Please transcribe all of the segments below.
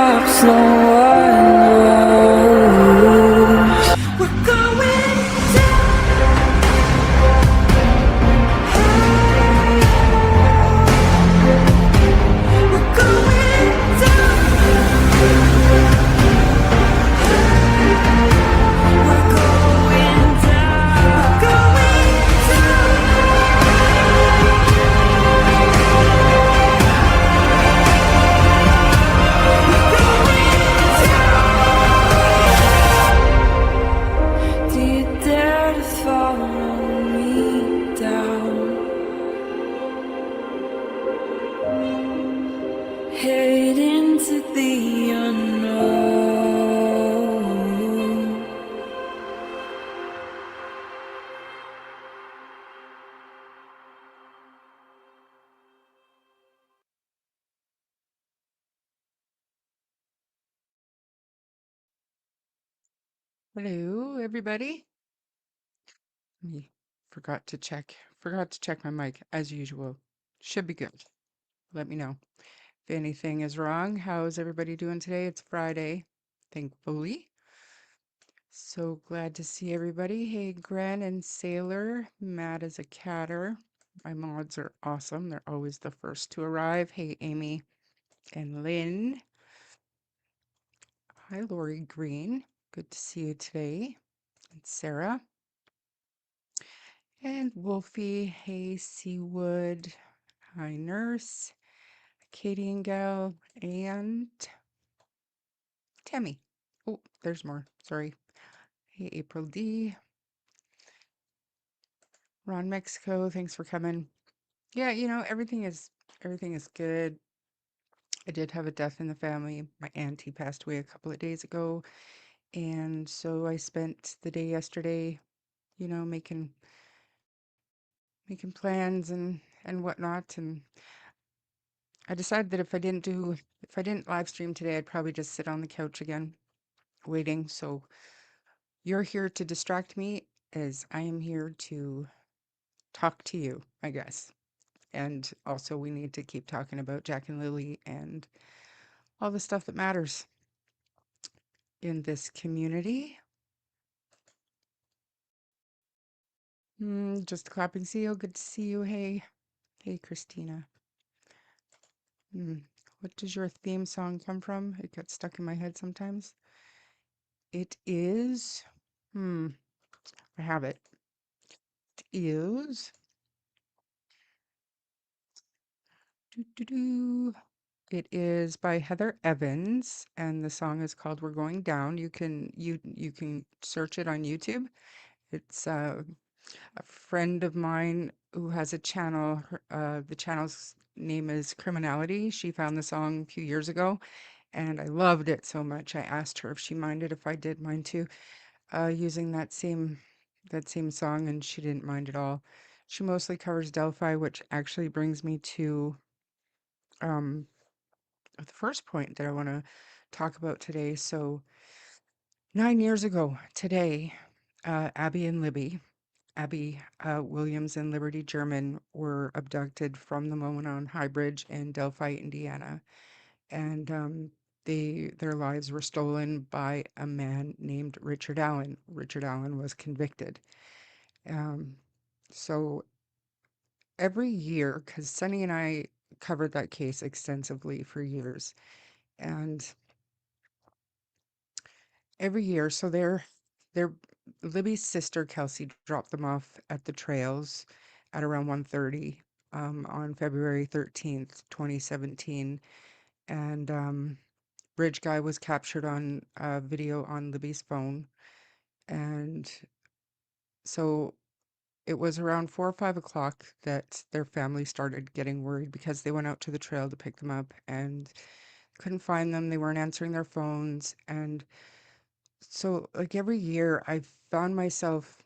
perhaps no one knows. We're going down. We're going down. We're going down. Do you dare to follow me down? Head into the unknown. Hello, everybody. Me forgot to check my mic as usual. Should be good. Let me know if anything is wrong. How's everybody doing today? It's Friday, thankfully. So glad to see everybody. Hey, Gren and Sailor. Matt is a catter. My mods are awesome. They're always the first to arrive. Hey, Amy and Lynn. Hi, Lori Green. Good to see you today. And Sarah. And Wolfie. Hey, Seawood. Hi, Nurse. Katie and Gal, and Tammy. Oh, there's more. Sorry. Hey, April D. Ron Mexico, thanks for coming. Yeah, everything is good. I did have a death in the family. My auntie passed away a couple of days ago, and so I spent the day yesterday, making plans and whatnot. And I decided that if I didn't live stream today, I'd probably just sit on the couch again, waiting. So you're here to distract me as I am here to talk to you, I guess. And also, we need to keep talking about Jack and Lily and all the stuff that matters in this community. Just a clapping seal. Good to see you. Hey, hey, Christina. What does your theme song come from? It gets stuck in my head sometimes. It is, I have it. It is. Doo-doo-doo. It is by Heather Evans, and the song is called "We're Going Down." You can search it on YouTube. It's a friend of mine who has a channel. The channel's name is Criminality. She found the song a few years ago, and I loved it so much. I asked her if she minded if I did mine too, using that same song, and she didn't mind at all. She mostly covers Delphi, which actually brings me to um the first point that I want to talk about today. So, 9 years ago today, Abby and Libby, Abby Williams and Liberty German, were abducted from the Monon High Bridge in Delphi, Indiana, and their lives were stolen by a man named Richard Allen. Richard Allen was convicted. Um, so every year, because Sunny and I covered that case extensively for years, and every year, so they're Libby's sister Kelsey dropped them off at the trails at around 1:30 on February 13th, 2017, and Bridge Guy was captured on video on Libby's phone, and so it was around 4 or 5 o'clock that their family started getting worried because they went out to the trail to pick them up and couldn't find them. They weren't answering their phones, and so, like every year, I've found myself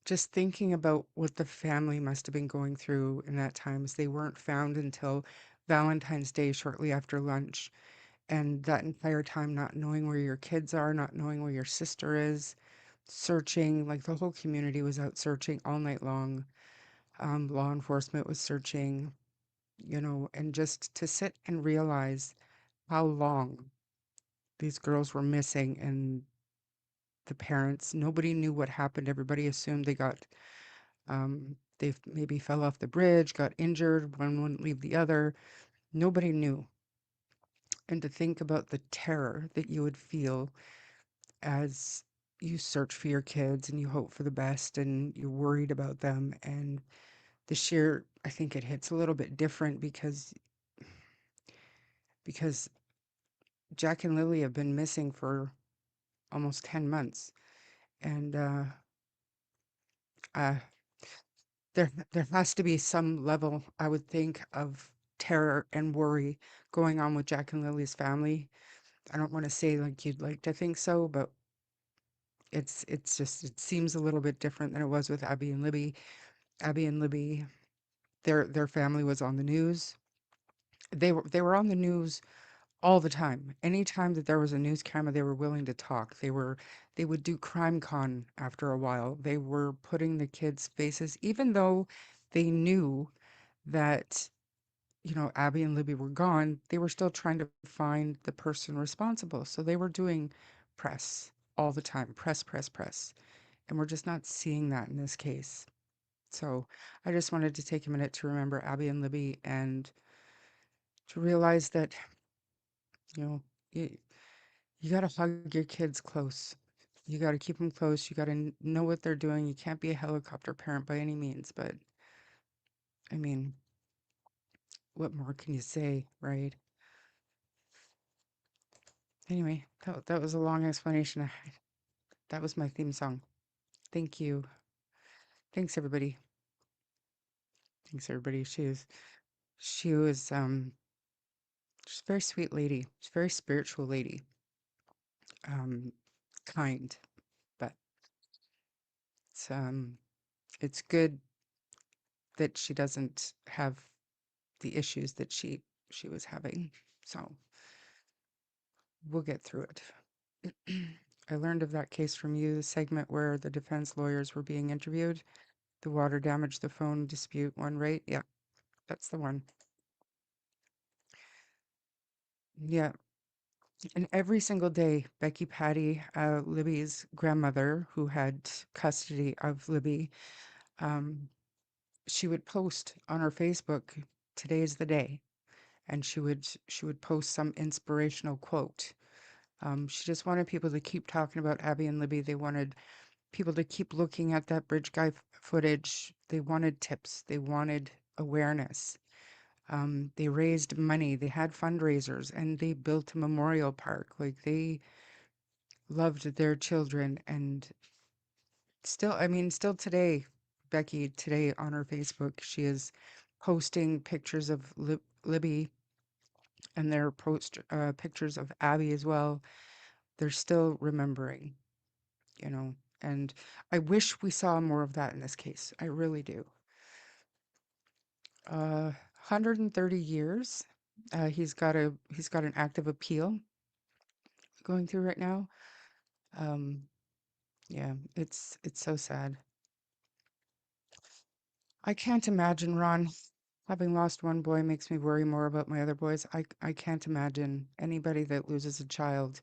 just thinking about what the family must have been going through in that time, as they weren't found until Valentine's Day, shortly after lunch. And that entire time, not knowing where your kids are, not knowing where your sister is, searching, like the whole community was out searching all night long. Law enforcement was searching, and just to sit and realize how long these girls were missing, and the parents, nobody knew what happened. Everybody assumed they maybe fell off the bridge, got injured, one wouldn't leave the other. Nobody knew. And to think about the terror that you would feel as you search for your kids and you hope for the best and you're worried about them. And this year, I think it hits a little bit different because Jack and Lily have been missing for almost 10 months. And uh, there has to be some level, I would think, of terror and worry going on with Jack and Lily's family. I don't want to say like you'd like to think so, but it's just it seems a little bit different than it was with Abby and Libby. Abby and Libby, their family was on the news. They were on the news all the time. Anytime that there was a news camera, they were willing to talk. They would do crime con after a while. They were putting the kids' faces, even though they knew that, Abby and Libby were gone, they were still trying to find the person responsible. So they were doing press all the time, press, press, press. And we're just not seeing that in this case. So I just wanted to take a minute to remember Abby and Libby and to realize that, you know, you, you got to hug your kids close. You got to keep them close. You got to know what they're doing. You can't be a helicopter parent by any means. But I mean, what more can you say, right? Anyway, that was a long explanation. That was my theme song. Thank you. Thanks, everybody. Thanks, everybody. She was she's a very sweet lady. She's a very spiritual lady. Um, kind, but it's um it's good that she doesn't have the issues that she was having. So we'll get through it. I learned of that case from you, the segment where the defense lawyers were being interviewed. The water damage, the phone dispute one, right? Yeah, that's the one. Yeah. And every single day, Becky Patty, Libby's grandmother, who had custody of Libby, um, she would post on her Facebook, "Today's the day," and she would post some inspirational quote. She just wanted people to keep talking about Abby and Libby. They wanted people to keep looking at that bridge guy footage. They wanted tips. They wanted awareness. They raised money. They had fundraisers, and they built a memorial park. Like they loved their children, and still, I mean, still today, Becky, today on her Facebook, she is posting pictures of Libby, and they're post pictures of Abby as well. They're still remembering, you know, and I wish we saw more of that in this case. I really do. 130 years. He's got an active appeal going through right now. Um, yeah, it's so sad. I can't imagine, Ron. Having lost one boy makes me worry more about my other boys. I can't imagine anybody that loses a child,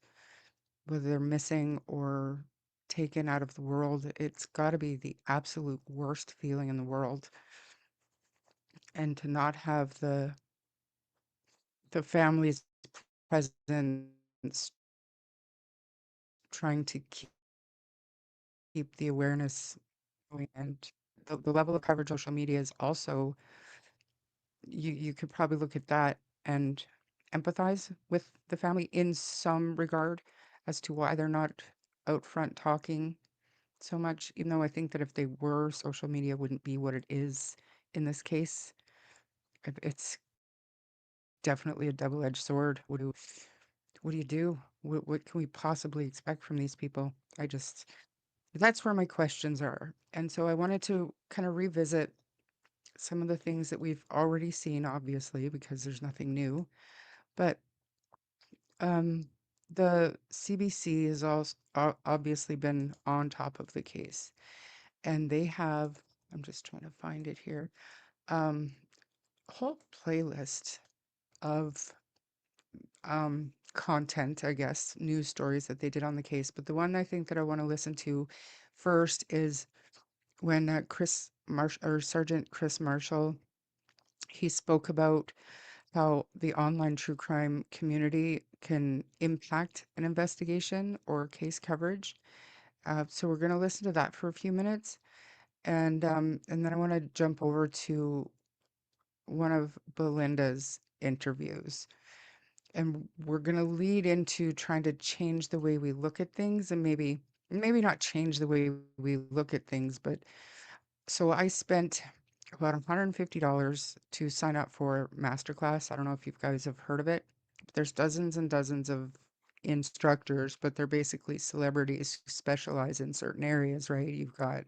whether they're missing or taken out of the world. It's got to be the absolute worst feeling in the world. And to not have the family's presence trying to keep the awareness going, and the level of coverage on social media is also, you could probably look at that and empathize with the family in some regard as to why they're not out front talking so much, even though I think that if they were, social media wouldn't be what it is in this case. It's definitely a double-edged sword. What do you do? What can we possibly expect from these people? That's where my questions are. And so I wanted to kind of revisit some of the things that we've already seen, obviously, because there's nothing new. But um, the CBC has also obviously been on top of the case, and they have, I'm just trying to find it here, a whole playlist of content, I guess, news stories that they did on the case. But the one I think that I want to listen to first is when Sergeant Chris Marshall, he spoke about how the online true crime community can impact an investigation or case coverage. So we're going to listen to that for a few minutes, and then I want to jump over to one of Belinda's interviews, and we're going to lead into trying to change the way we look at things, and maybe not change the way we look at things, but so I spent about $150 to sign up for MasterClass. I don't know if you guys have heard of it. There's dozens and dozens of instructors, but they're basically celebrities who specialize in certain areas, right? You've got,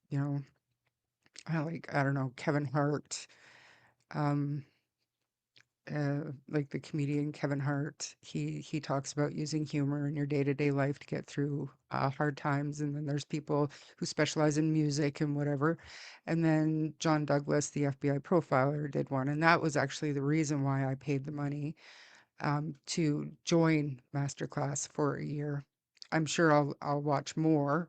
you know, I don't know, Kevin Hart, um, like the comedian Kevin Hart. He talks about using humor in your day-to-day life to get through hard times. And then there's people who specialize in music and whatever. And then John Douglas, the FBI profiler, did one, and that was actually the reason why I paid the money to join MasterClass for a year. I'm sure I'll watch more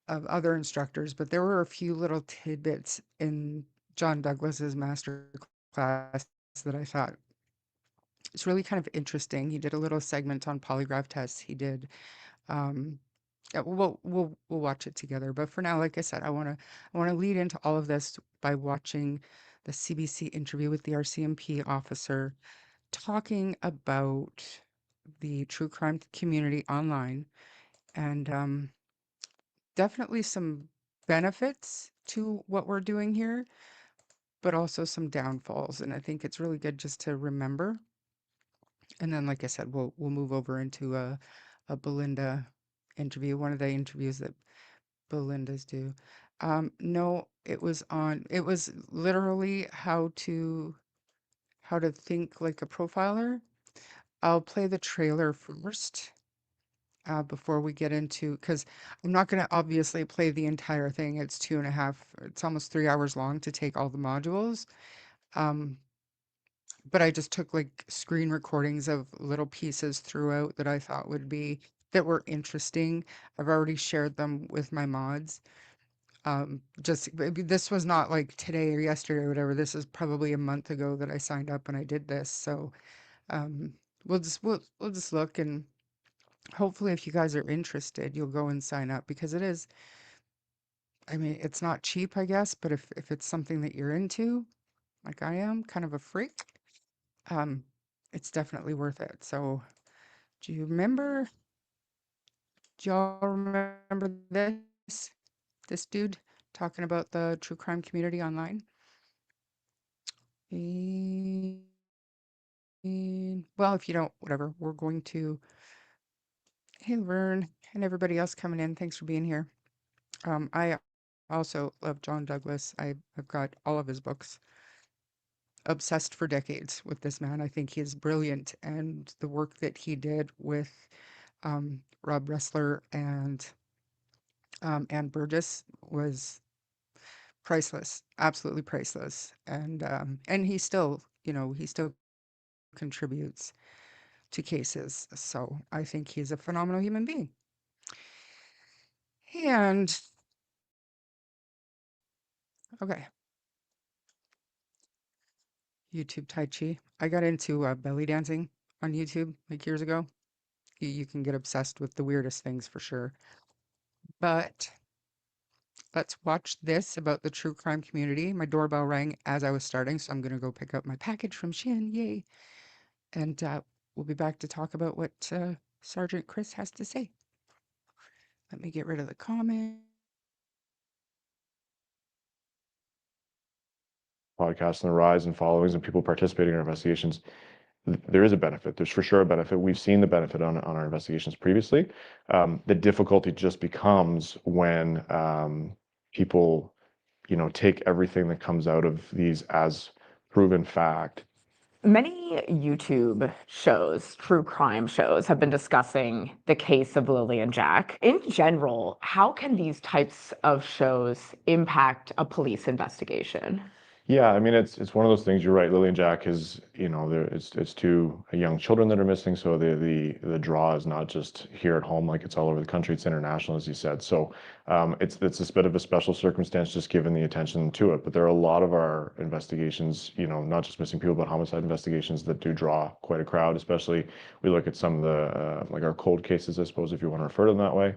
of other instructors, but there were a few little tidbits in John Douglas's MasterClass that I thought it's really kind of interesting. He did a little segment on polygraph tests. He did. Um, yeah, we'll watch it together. But for now, like I said, I want to lead into all of this by watching the CBC interview with the RCMP officer talking about the true crime community online, and definitely some benefits to what we're doing here, but also some downfalls. And I think it's really good just to remember. And then, like I said, we'll move over into a Belinda interview, one of the interviews that Belinda's do. No, it was literally how to think like a profiler. I'll play the trailer first, before we get into, because I'm not going to obviously play the entire thing. It's 2.5, it's almost 3 hours long to take all the modules. Um, but I just took like screen recordings of little pieces throughout that I thought that were interesting. I've already shared them with my mods. This was not like today or yesterday or whatever. This is probably a month ago that I signed up and I did this. So um, we'll just look, and hopefully if you guys are interested, you'll go and sign up, because it is, I mean, it's not cheap, I guess, but if it's something that you're into, like I am, kind of a freak, um, it's definitely worth it. So do you remember, do y'all remember this dude talking about the true crime community online? Well, if you don't, whatever, we're going to, hey, Vern, and everybody else coming in, thanks for being here. I also love John Douglas. I've got all of his books. Obsessed for decades with this man. I think he is brilliant, and the work that he did with Rob Ressler and Ann Burgess was priceless, absolutely priceless. And he still contributes to cases. So I think he's a phenomenal human being. And okay, YouTube Tai Chi. I got into belly dancing on YouTube like years ago. You can get obsessed with the weirdest things for sure. But let's watch this about the true crime community. My doorbell rang as I was starting, so I'm going to go pick up my package from Shin. Yay. And we'll be back to talk about what Sergeant Chris has to say. Let me get rid of the comment. Podcasts and the rise in followings and people participating in our investigations, there is a benefit. There's for sure a benefit. We've seen the benefit on our investigations previously. The difficulty just becomes when people, take everything that comes out of these as proven fact. Many YouTube shows, true crime shows, have been discussing the case of Lily and Jack. In general, how can these types of shows impact a police investigation? Yeah, I mean, it's one of those things. You're right. Lily and Jack is, it's two young children that are missing. So the draw is not just here at home, like it's all over the country. It's international, as you said. So it's this bit of a special circumstance, just given the attention to it. But there are a lot of our investigations, not just missing people, but homicide investigations that do draw quite a crowd. Especially we look at some of the like our cold cases, I suppose, if you want to refer to them that way.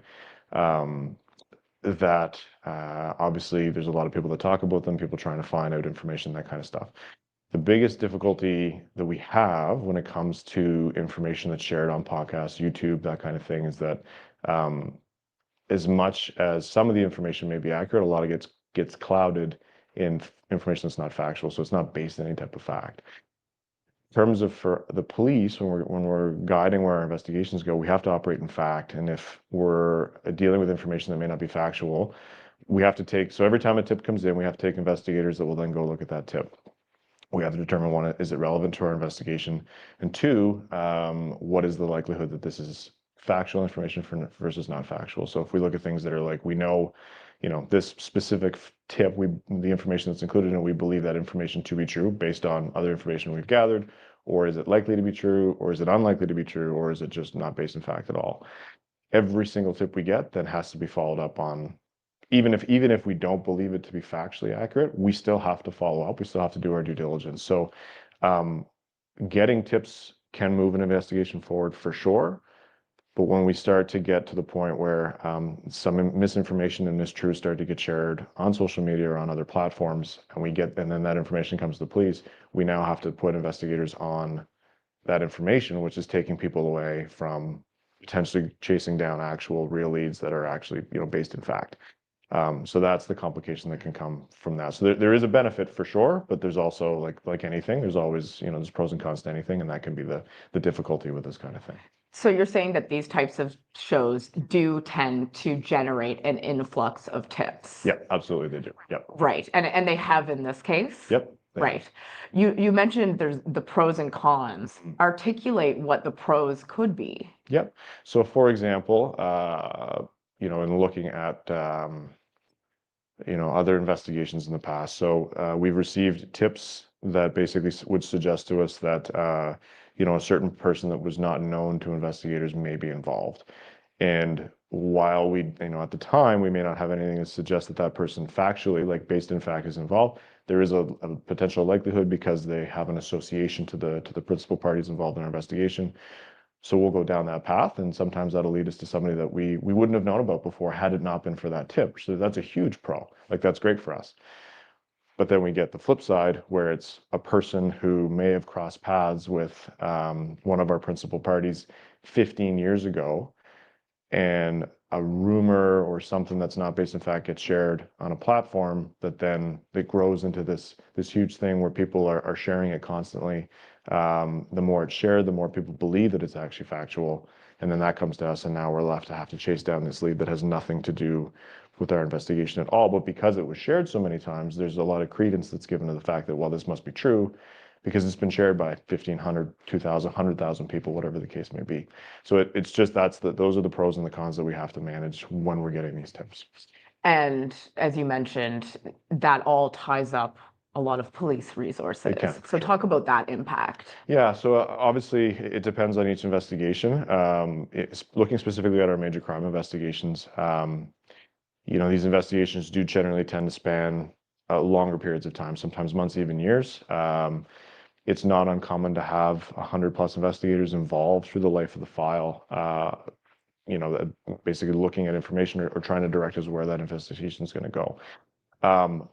That obviously there's a lot of people that talk about them, people trying to find out information, that kind of stuff. The biggest difficulty that we have when it comes to information that's shared on podcasts, YouTube, that kind of thing, is that as much as some of the information may be accurate, a lot of it gets clouded in information that's not factual, so it's not based on any type of fact. In terms of for the police, when we're guiding where our investigations go, we have to operate in fact. And if we're dealing with information that may not be factual, we have to take, so every time a tip comes in, we have to take investigators that will then go look at that tip. We have to determine, one, is it relevant to our investigation? And two, what is the likelihood that this is factual information versus not factual? So if we look at things that are like, we know, this specific tip, the information that's included in it, we believe that information to be true based on other information we've gathered, or is it likely to be true, or is it unlikely to be true, or is it just not based in fact at all? Every single tip we get then has to be followed up on. Even if we don't believe it to be factually accurate, we still have to follow up. We still have to do our due diligence. So getting tips can move an investigation forward for sure. But when we start to get to the point where some misinformation and mistruths start to get shared on social media or on other platforms, and then that information comes to the police, we now have to put investigators on that information, which is taking people away from potentially chasing down actual real leads that are actually based in fact. So that's the complication that can come from that. So there is a benefit for sure, but there's also like anything, there's always there's pros and cons to anything, and that can be the difficulty with this kind of thing. So you're saying that these types of shows do tend to generate an influx of tips? Yep, absolutely they do. Yep. Right, and they have in this case? Yep. Right. You mentioned there's the pros and cons. Articulate what the pros could be. Yep. So for example, in looking at other investigations in the past, so we've received tips that basically would suggest to us that a certain person that was not known to investigators may be involved. And while we, at the time, we may not have anything to suggest that that person factually, like based in fact, is involved, there is a potential likelihood because they have an association to the principal parties involved in our investigation. So we'll go down that path, and sometimes that'll lead us to somebody that we wouldn't have known about before had it not been for that tip. So that's a huge pro. Like, that's great for us. But then we get the flip side, where it's a person who may have crossed paths with one of our principal parties 15 years ago, and a rumor or something that's not based in fact gets shared on a platform that then it grows into this huge thing where people are sharing it constantly. The more it's shared, the more people believe that it's actually factual, and then that comes to us, and now we're left to have to chase down this lead that has nothing to do with our investigation at all. But because it was shared so many times, there's a lot of credence that's given to the fact that, well, this must be true because it's been shared by 1,500, 2,000, 100,000 people, whatever the case may be. So it's just those are the pros and the cons that we have to manage when we're getting these tips. And as you mentioned, that all ties up a lot of police resources. It can, so sure. Talk about that impact. Yeah, so obviously it depends on each investigation. It's looking specifically at our major crime investigations. These investigations do generally tend to span longer periods of time, sometimes months, even years. It's not uncommon to have 100+ investigators involved through the life of the file, basically looking at information or trying to direct us where that investigation is going to go.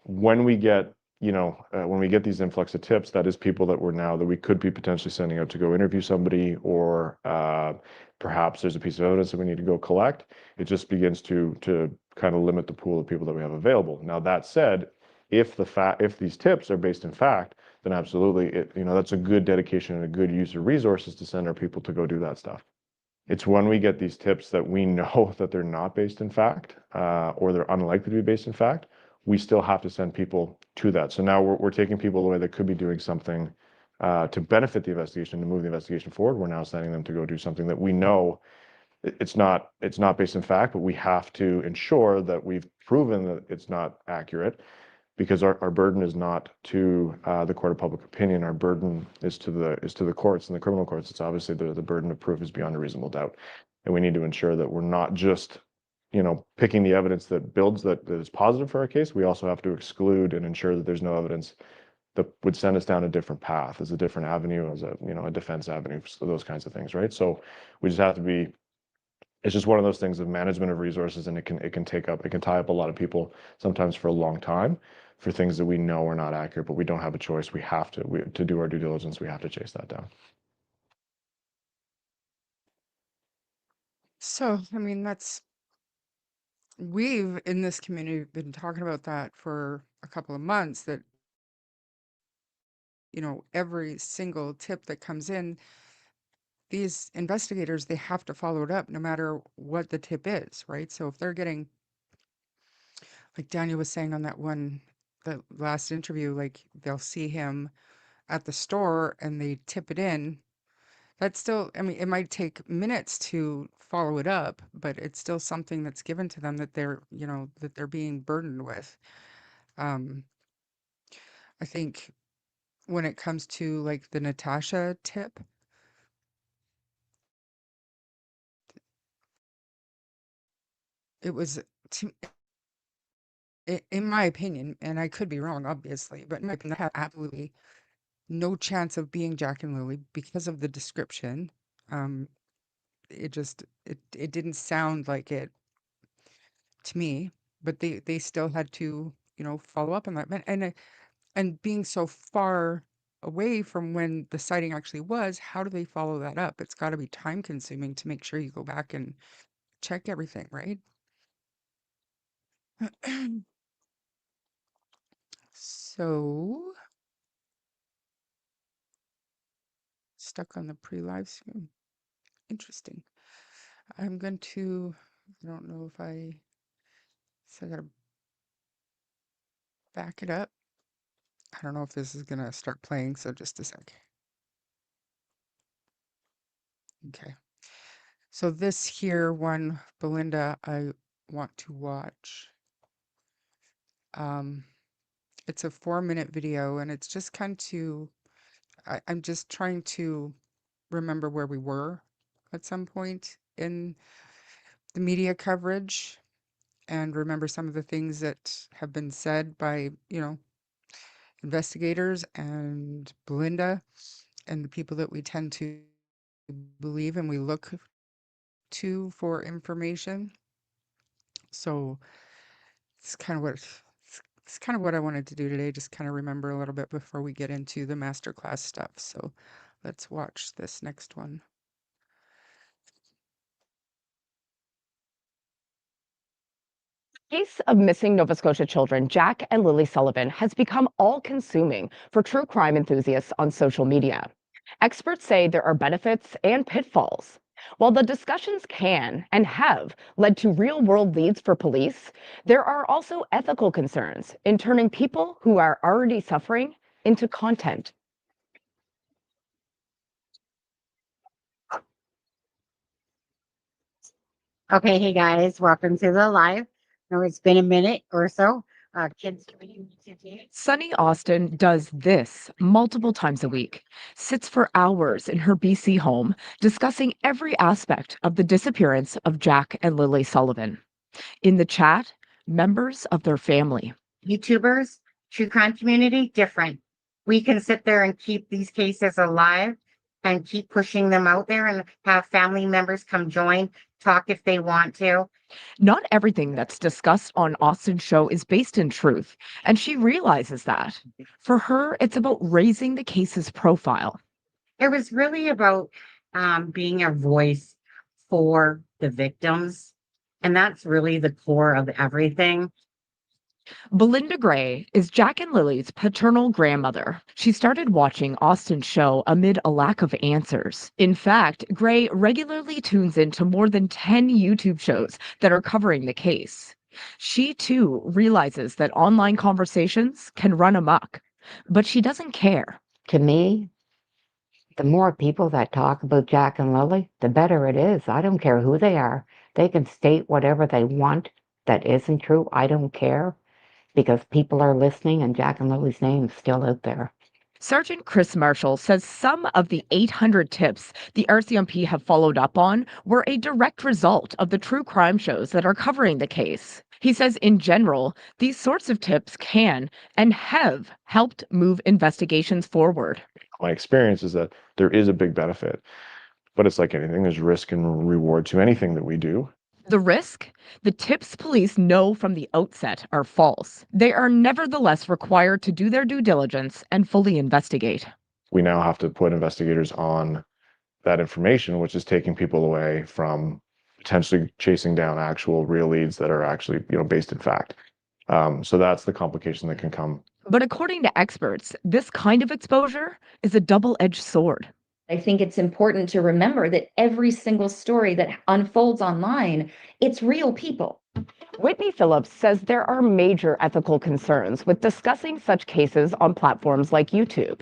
When we get these influx of tips, that is people that we could be potentially sending out to go interview somebody, or perhaps there's a piece of evidence that we need to go collect. It just begins to kind of limit the pool of people that we have available. Now, that said, if these tips are based in fact, then absolutely, that's a good dedication and a good use of resources to send our people to go do that stuff. It's when we get these tips that we know that they're not based in fact, or they're unlikely to be based in fact, we still have to send people to that. So now we're taking people away that could be doing something to benefit the investigation, to move the investigation forward. We're now sending them to go do something that we know it's not based in fact, but we have to ensure that we've proven that it's not accurate, because our burden is not to the court of public opinion. Our burden is to the courts and the criminal courts. It's obviously the burden of proof is beyond a reasonable doubt, and we need to ensure that we're not just picking the evidence that builds that is positive for our case. We also have to exclude and ensure that there's no evidence that would send us down a different path, as a different avenue, as a defense avenue, so those kinds of things, right? So we just have to be. It's just one of those things of management of resources, and it can tie up a lot of people sometimes for a long time for things that we know are not accurate, but we don't have a choice. We have to do our due diligence. We have to chase that down. So, I mean, we've in this community been talking about that for a couple of months, that every single tip that comes in, these investigators, they have to follow it up no matter what the tip is, right? So if they're getting, like Daniel was saying on the last interview, like they'll see him at the store and they tip it in. That's still, I mean, it might take minutes to follow it up, but it's still something that's given to them that they're being burdened with. Um, I think when it comes to like the Natasha tip, it was, to, in my opinion, and I could be wrong, obviously, but in my opinion, that had absolutely no chance of being Jack and Lily because of the description. Um, it didn't sound like it to me, but they still had to, follow up on that. And being so far away from when the sighting actually was, how do they follow that up? It's got to be time consuming to make sure you go back and check everything, right? So, stuck on the pre-live stream. Interesting. I'm going to, I don't know if so I gotta back it up. I don't know if this is gonna start playing, so just a sec. Okay. So this here one, Belinda, I want to watch. Um, it's a 4-minute video, and it's just I'm just trying to remember where we were at some point in the media coverage and remember some of the things that have been said by, investigators and Belinda and the people that we tend to believe and we look to for information. So it's kind of what it's kind of what I wanted to do today, just kind of remember a little bit before we get into the masterclass stuff. So let's watch this next one. The case of missing Nova Scotia children, Jack and Lily Sullivan, has become all-consuming for true crime enthusiasts on social media. Experts say there are benefits and pitfalls. While the discussions can and have led to real-world leads for police, there are also ethical concerns in turning people who are already suffering into content. Okay, hey guys, welcome to the live. Know it's been a minute or so. Kids community. Sunny Austin does this multiple times a week, sits for hours in her BC home discussing every aspect of the disappearance of Jack and Lily Sullivan. In the chat, members of their family. YouTubers, true crime community, different. We can sit there and keep these cases alive and keep pushing them out there and have family members come join, talk if they want to. Not everything that's discussed on Austin's show is based in truth, and she realizes that. For her, it's about raising the case's profile. It was really about being a voice for the victims. And that's really the core of everything. Belinda Gray is Jack and Lily's paternal grandmother. She started watching Austin's show amid a lack of answers. In fact, Gray regularly tunes into more than 10 YouTube shows that are covering the case. She too realizes that online conversations can run amok, but she doesn't care. To me, the more people that talk about Jack and Lily, the better it is. I don't care who they are. They can state whatever they want that isn't true. I don't care. because people are listening and Jack and Lily's name's still out there. Sergeant Chris Marshall says some of the 800 tips the RCMP have followed up on were a direct result of the true crime shows that are covering the case. He says, in general, these sorts of tips can and have helped move investigations forward. My experience is that there is a big benefit, but it's like anything, there's risk and reward to anything that we do. The risk? The tips police know from the outset are false. They are nevertheless required to do their due diligence and fully investigate. We now have to put investigators on that information, which is taking people away from potentially chasing down actual real leads that are actually, based in fact. So that's the complication that can come. But according to experts, this kind of exposure is a double-edged sword. I think it's important to remember that every single story that unfolds online, it's real people. Whitney Phillips says there are major ethical concerns with discussing such cases on platforms like YouTube.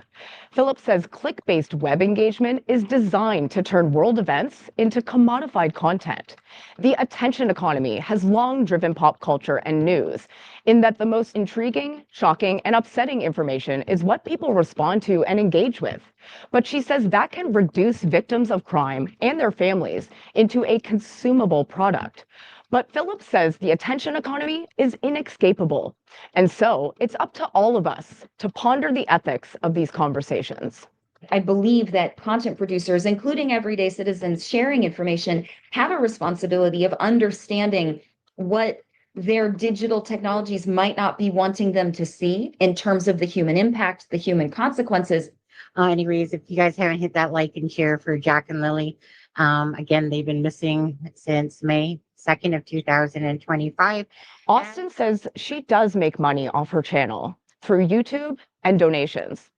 Phillips says click-based web engagement is designed to turn world events into commodified content. The attention economy has long driven pop culture and news, in that the most intriguing, shocking, and upsetting information is what people respond to and engage with. But she says that can reduce victims of crime and their families into a consumable product. But Phillips says the attention economy is inescapable. And so it's up to all of us to ponder the ethics of these conversations. I believe that content producers, including everyday citizens sharing information, have a responsibility of understanding what their digital technologies might not be wanting them to see in terms of the human impact, the human consequences. Anyways, if you guys haven't hit that like and share for Jack and Lily, again, they've been missing since May 2nd of 2025. Austin says she does make money off her channel through YouTube and donations,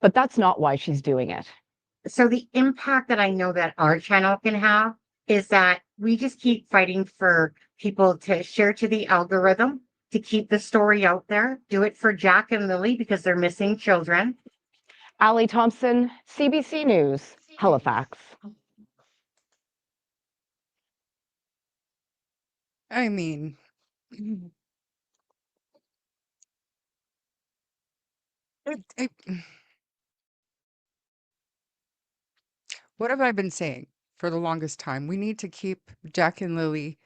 but that's not why she's doing it. So the impact that I know that our channel can have is that we just keep fighting for people to share to the algorithm, to keep the story out there, do it for Jack and Lily because they're missing children. Allie Thompson, CBC News, Halifax. I mean, it, what have I been saying for the longest time? We need to keep Jack and Lily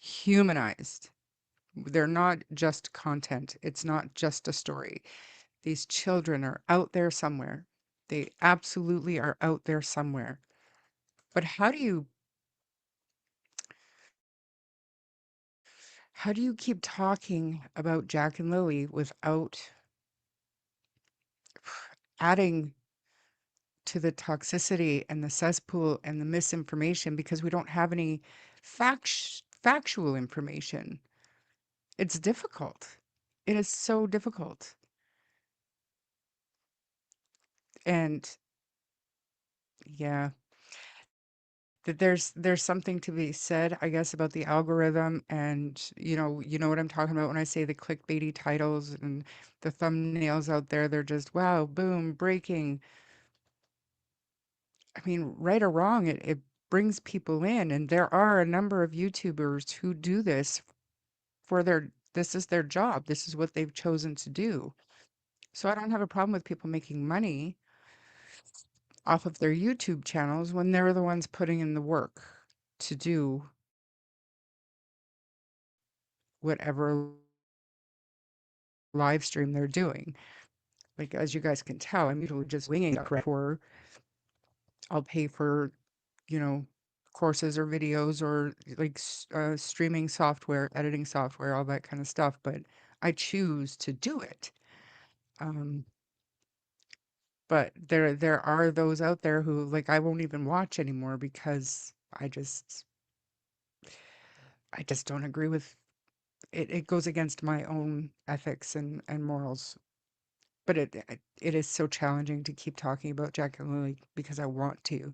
humanized. They're not just content. It's not just a story. These children are out there somewhere. They absolutely are out there somewhere. But how do you keep talking about Jack and Lily without adding to the toxicity and the cesspool and the misinformation because we don't have any factual information? It's difficult. It is so difficult. And yeah, that there's something to be said, I guess, about the algorithm and you know what I'm talking about when I say the clickbaity titles and the thumbnails out there, they're just wow, boom, breaking. I mean, right or wrong, it brings people in, and there are a number of YouTubers who do this for this is their job. This is what they've chosen to do. So I don't have a problem with people making money off of their YouTube channels when they're the ones putting in the work to do whatever live stream they're doing. Like, as you guys can tell, I'm usually just winging it for I'll pay for, you know, courses or videos or like streaming software, editing software, all that kind of stuff, but I choose to do it. Um, but there are those out there who like I won't even watch anymore because I just don't agree with it. It goes against my own ethics and morals. But it is so challenging to keep talking about Jack and Lily because I want to,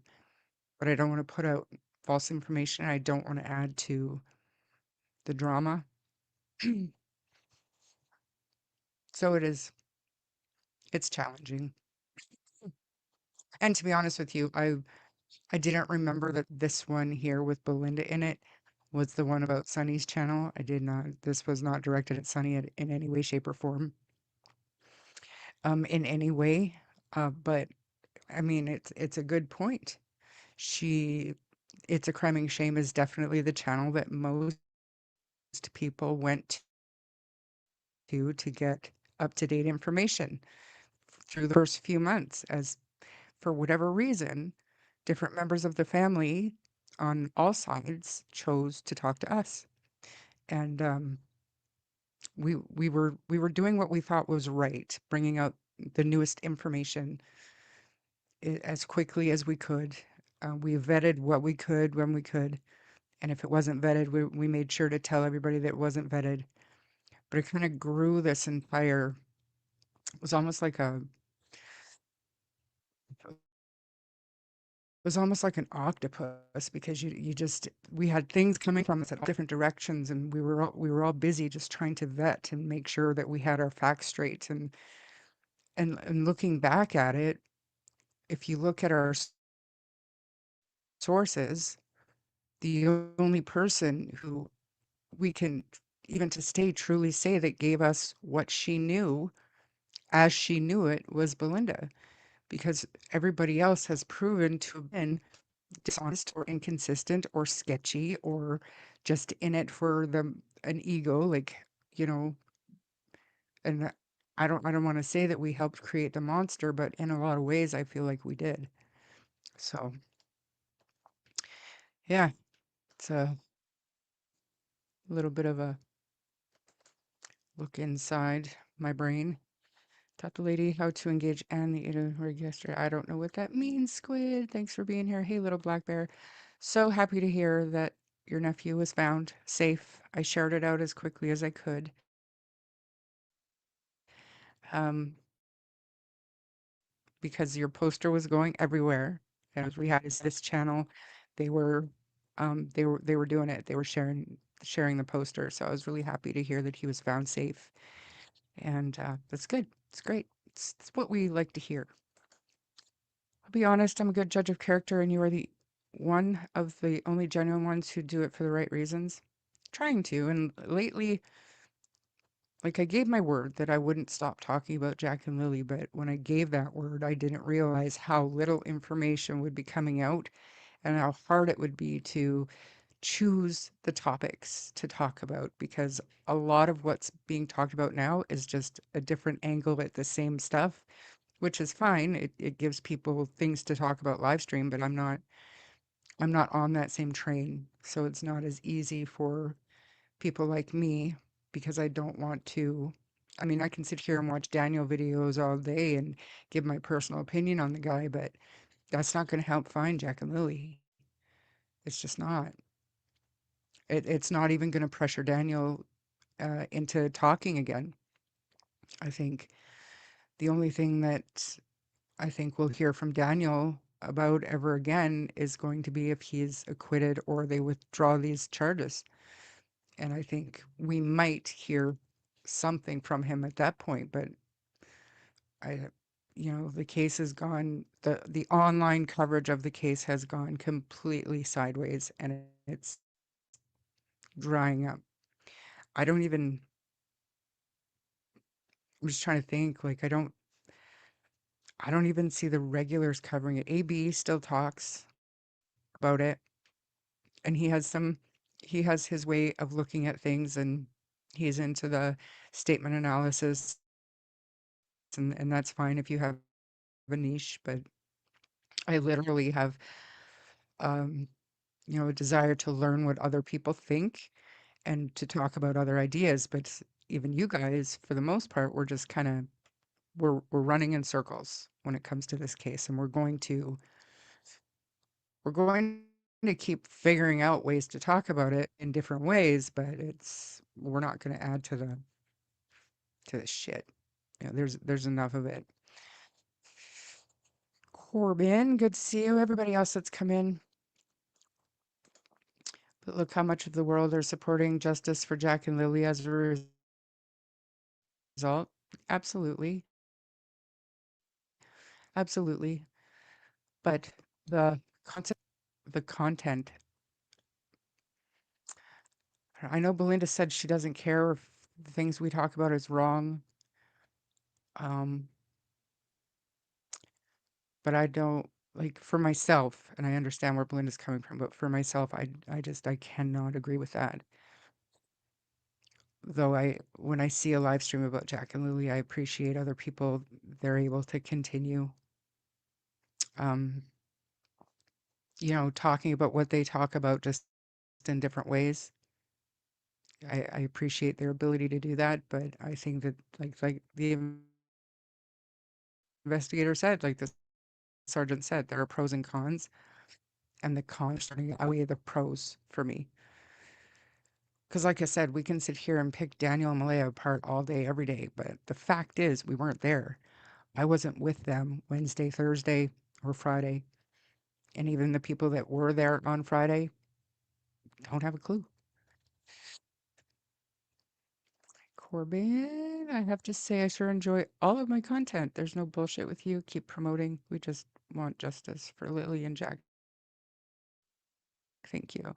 but I don't want to put out false information. I don't want to add to the drama. So it's challenging. And to be honest with you, I didn't remember that this one here with Belinda in it was the one about Sunny's channel. I did not, this was not directed at Sunny in any way, shape, or form, in any way. But I mean, it's a good point. She, It's a Criming Shame is definitely the channel that most people went to get up-to-date information through the first few months, as for whatever reason, different members of the family on all sides chose to talk to us. And we were doing what we thought was right, bringing out the newest information as quickly as we could. We vetted what we could when we could, and if it wasn't vetted, we made sure to tell everybody that it wasn't vetted. But it kind of grew this entire. It was almost like a. It was almost like an octopus because you just we had things coming from us at all different directions, and we were all busy just trying to vet and make sure that we had our facts straight. And looking back at it, if you look at our sources, the only person who we can even to stay truly say that gave us what she knew as she knew it was Belinda, because everybody else has proven to have been dishonest or inconsistent or sketchy or just in it for an ego, like, you know, and I don't want to say that we helped create the monster, but in a lot of ways I feel like we did. So yeah, it's a little bit of a look inside my brain. Taught the lady how to engage and the rig yesterday. I don't know what that means, Squid. Thanks for being here. Hey, little black bear. So happy to hear that your nephew was found safe. I shared it out as quickly as I could. Um, because your poster was going everywhere. And as we had this channel, they were they were doing it. They were sharing the poster. So I was really happy to hear that he was found safe. And that's good. It's great. It's what we like to hear. I'll be honest, I'm a good judge of character, and you are the one of the only genuine ones who do it for the right reasons. Trying to, and lately, like I gave my word that I wouldn't stop talking about Jack and Lily, but when I gave that word, I didn't realize how little information would be coming out and how hard it would be to choose the topics to talk about, because a lot of what's being talked about now is just a different angle at the same stuff, which is fine. It gives people things to talk about live stream, but I'm not on that same train. So it's not as easy for people like me because I don't want to. I mean, I can sit here and watch Daniel videos all day and give my personal opinion on the guy, but that's not going to help find Jack and Lily. It's just not. It's not even going to pressure Daniel into talking again. I think the only thing that I think we'll hear from Daniel about ever again is going to be if he's acquitted or they withdraw these charges. And I think we might hear something from him at that point, but I, the case has gone, the online coverage of the case has gone completely sideways, and it's drying up. I don't even, I'm just trying to think, like, I don't even see the regulars covering it. AB still talks about it, and he has his way of looking at things, and he's into the statement analysis, and that's fine if you have a niche, but I literally have, um, a desire to learn what other people think and to talk about other ideas. But even you guys, for the most part, we're just kind of we're running in circles when it comes to this case, and we're going to keep figuring out ways to talk about it in different ways, but we're not going to add to the shit. There's enough of it. Corbin, good to see you. Everybody else that's come in. But look how much of the world are supporting justice for Jack and Lily as a result. Absolutely. Absolutely. But the content, the content, I know Belinda said she doesn't care if the things we talk about is wrong. Um, but I don't like for myself, and I understand where Belinda's coming from, but for myself, I cannot agree with that. Though when I see a live stream about Jack and Lily, I appreciate other people, they're able to continue, um, talking about what they talk about just in different ways. I appreciate their ability to do that, but I think that like the investigator said, like the sergeant said, there are pros and cons, and the cons starting to outweigh the pros for me. Because, like I said, we can sit here and pick Daniel and Malaya apart all day, every day, but the fact is, we weren't there. I wasn't with them Wednesday, Thursday, or Friday. And even the people that were there on Friday don't have a clue. Corbin, I have to say, I sure enjoy all of my content. There's no bullshit with you. Keep promoting. We just want justice for Lily and Jack. Thank you.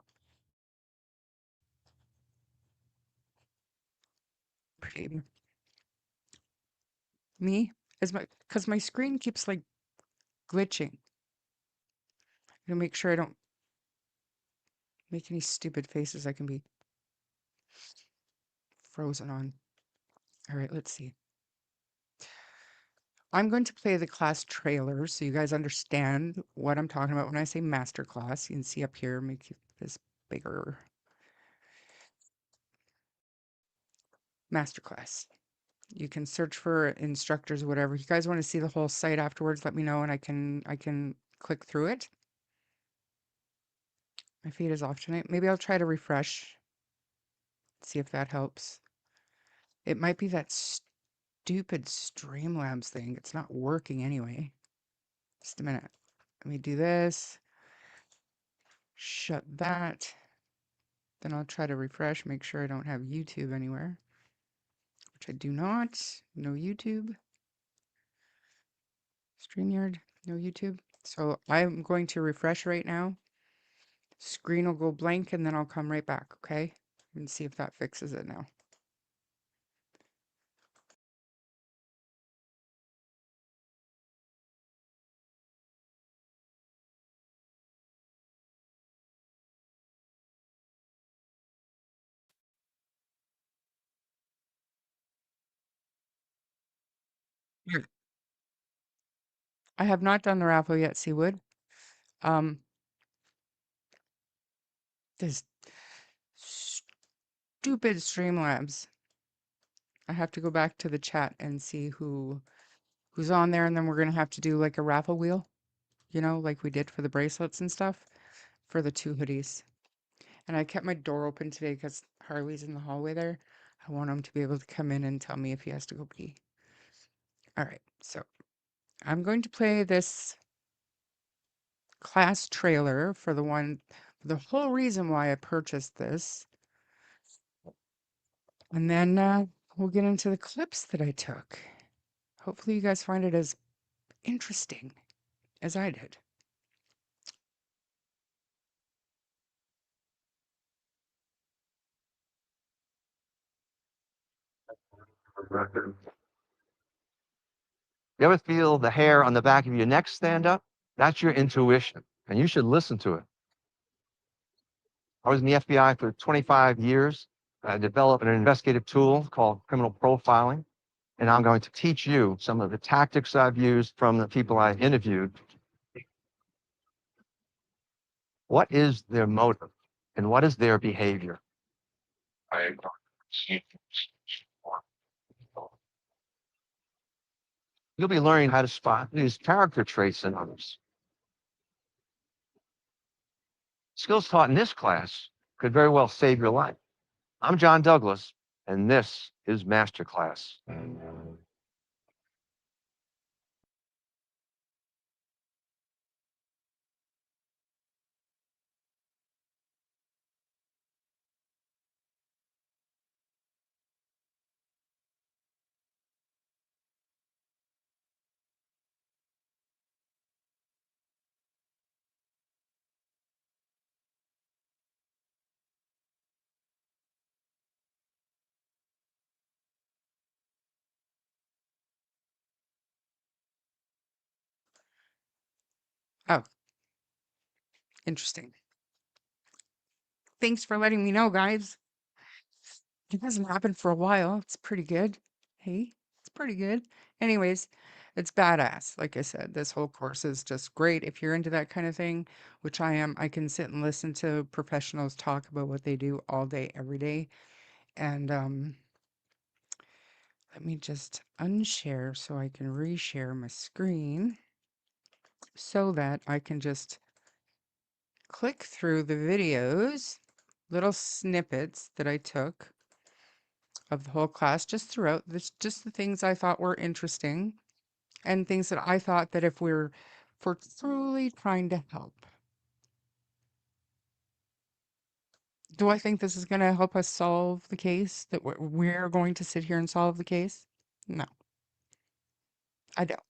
Appreciate you. Me? Because my screen keeps like glitching. To make sure I don't make any stupid faces I can be frozen on. All right, let's see. I'm going to play the class trailer so you guys understand what I'm talking about when I say masterclass. You can see up here, make this bigger. Masterclass. You can search for instructors, whatever. If you guys want to see the whole site afterwards, let me know and I can click through it. My feed is off tonight. Maybe I'll try to refresh. See if that helps. It might be that stupid Streamlabs thing. It's not working anyway. Just a minute. Let me do this. Shut that. Then I'll try to refresh, make sure I don't have YouTube anywhere, which I do not. No YouTube. StreamYard, no YouTube. So I'm going to refresh right now. Screen will go blank and then I'll come right back, okay? And see if that fixes it now. Here. I have not done the raffle yet, Seawood. This stupid Streamlabs. I have to go back to the chat and see who's on there, and then we're gonna have to do like a raffle wheel, like we did for the bracelets and stuff for the 2 hoodies. And I kept my door open today because Harley's in the hallway there. I want him to be able to come in and tell me if he has to go pee. All right, so I'm going to play this class trailer for the whole reason why I purchased this. And then we'll get into the clips that I took. Hopefully you guys find it as interesting as I did. You ever feel the hair on the back of your neck stand up? That's your intuition, and you should listen to it. I was in the FBI for 25 years. I developed an investigative tool called criminal profiling, and I'm going to teach you some of the tactics I've used from the people I interviewed. What is their motive, and what is their behavior? You'll be learning how to spot these character traits in others. Skills taught in this class could very well save your life. I'm John Douglas, and this is MasterClass. Oh, interesting. Thanks for letting me know, guys. It hasn't happened for a while. It's pretty good. Hey, it's pretty good. Anyways, it's badass. Like I said, this whole course is just great. If you're into that kind of thing, which I am, I can sit and listen to professionals talk about what they do all day, every day. And let me just unshare so I can reshare my screen so that I can just click through the videos, little snippets that I took of the whole class just throughout this, just the things I thought were interesting and things that I thought that if we're truly trying to help. Do I think this is going to help us solve the case that we're going to sit here and solve the case? No, I don't.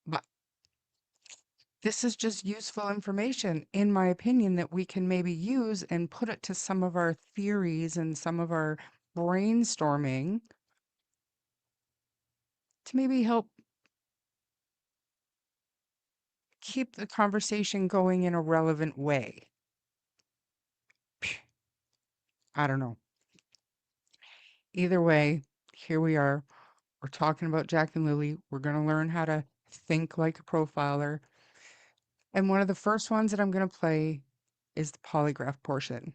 But this is just useful information, in my opinion, that we can maybe use and put it to some of our theories and some of our brainstorming to maybe help keep the conversation going in a relevant way. I don't know. Either way, here we are. We're talking about Jack and Lily. We're going to learn how to think like a profiler. And one of the first ones that I'm going to play is the polygraph portion.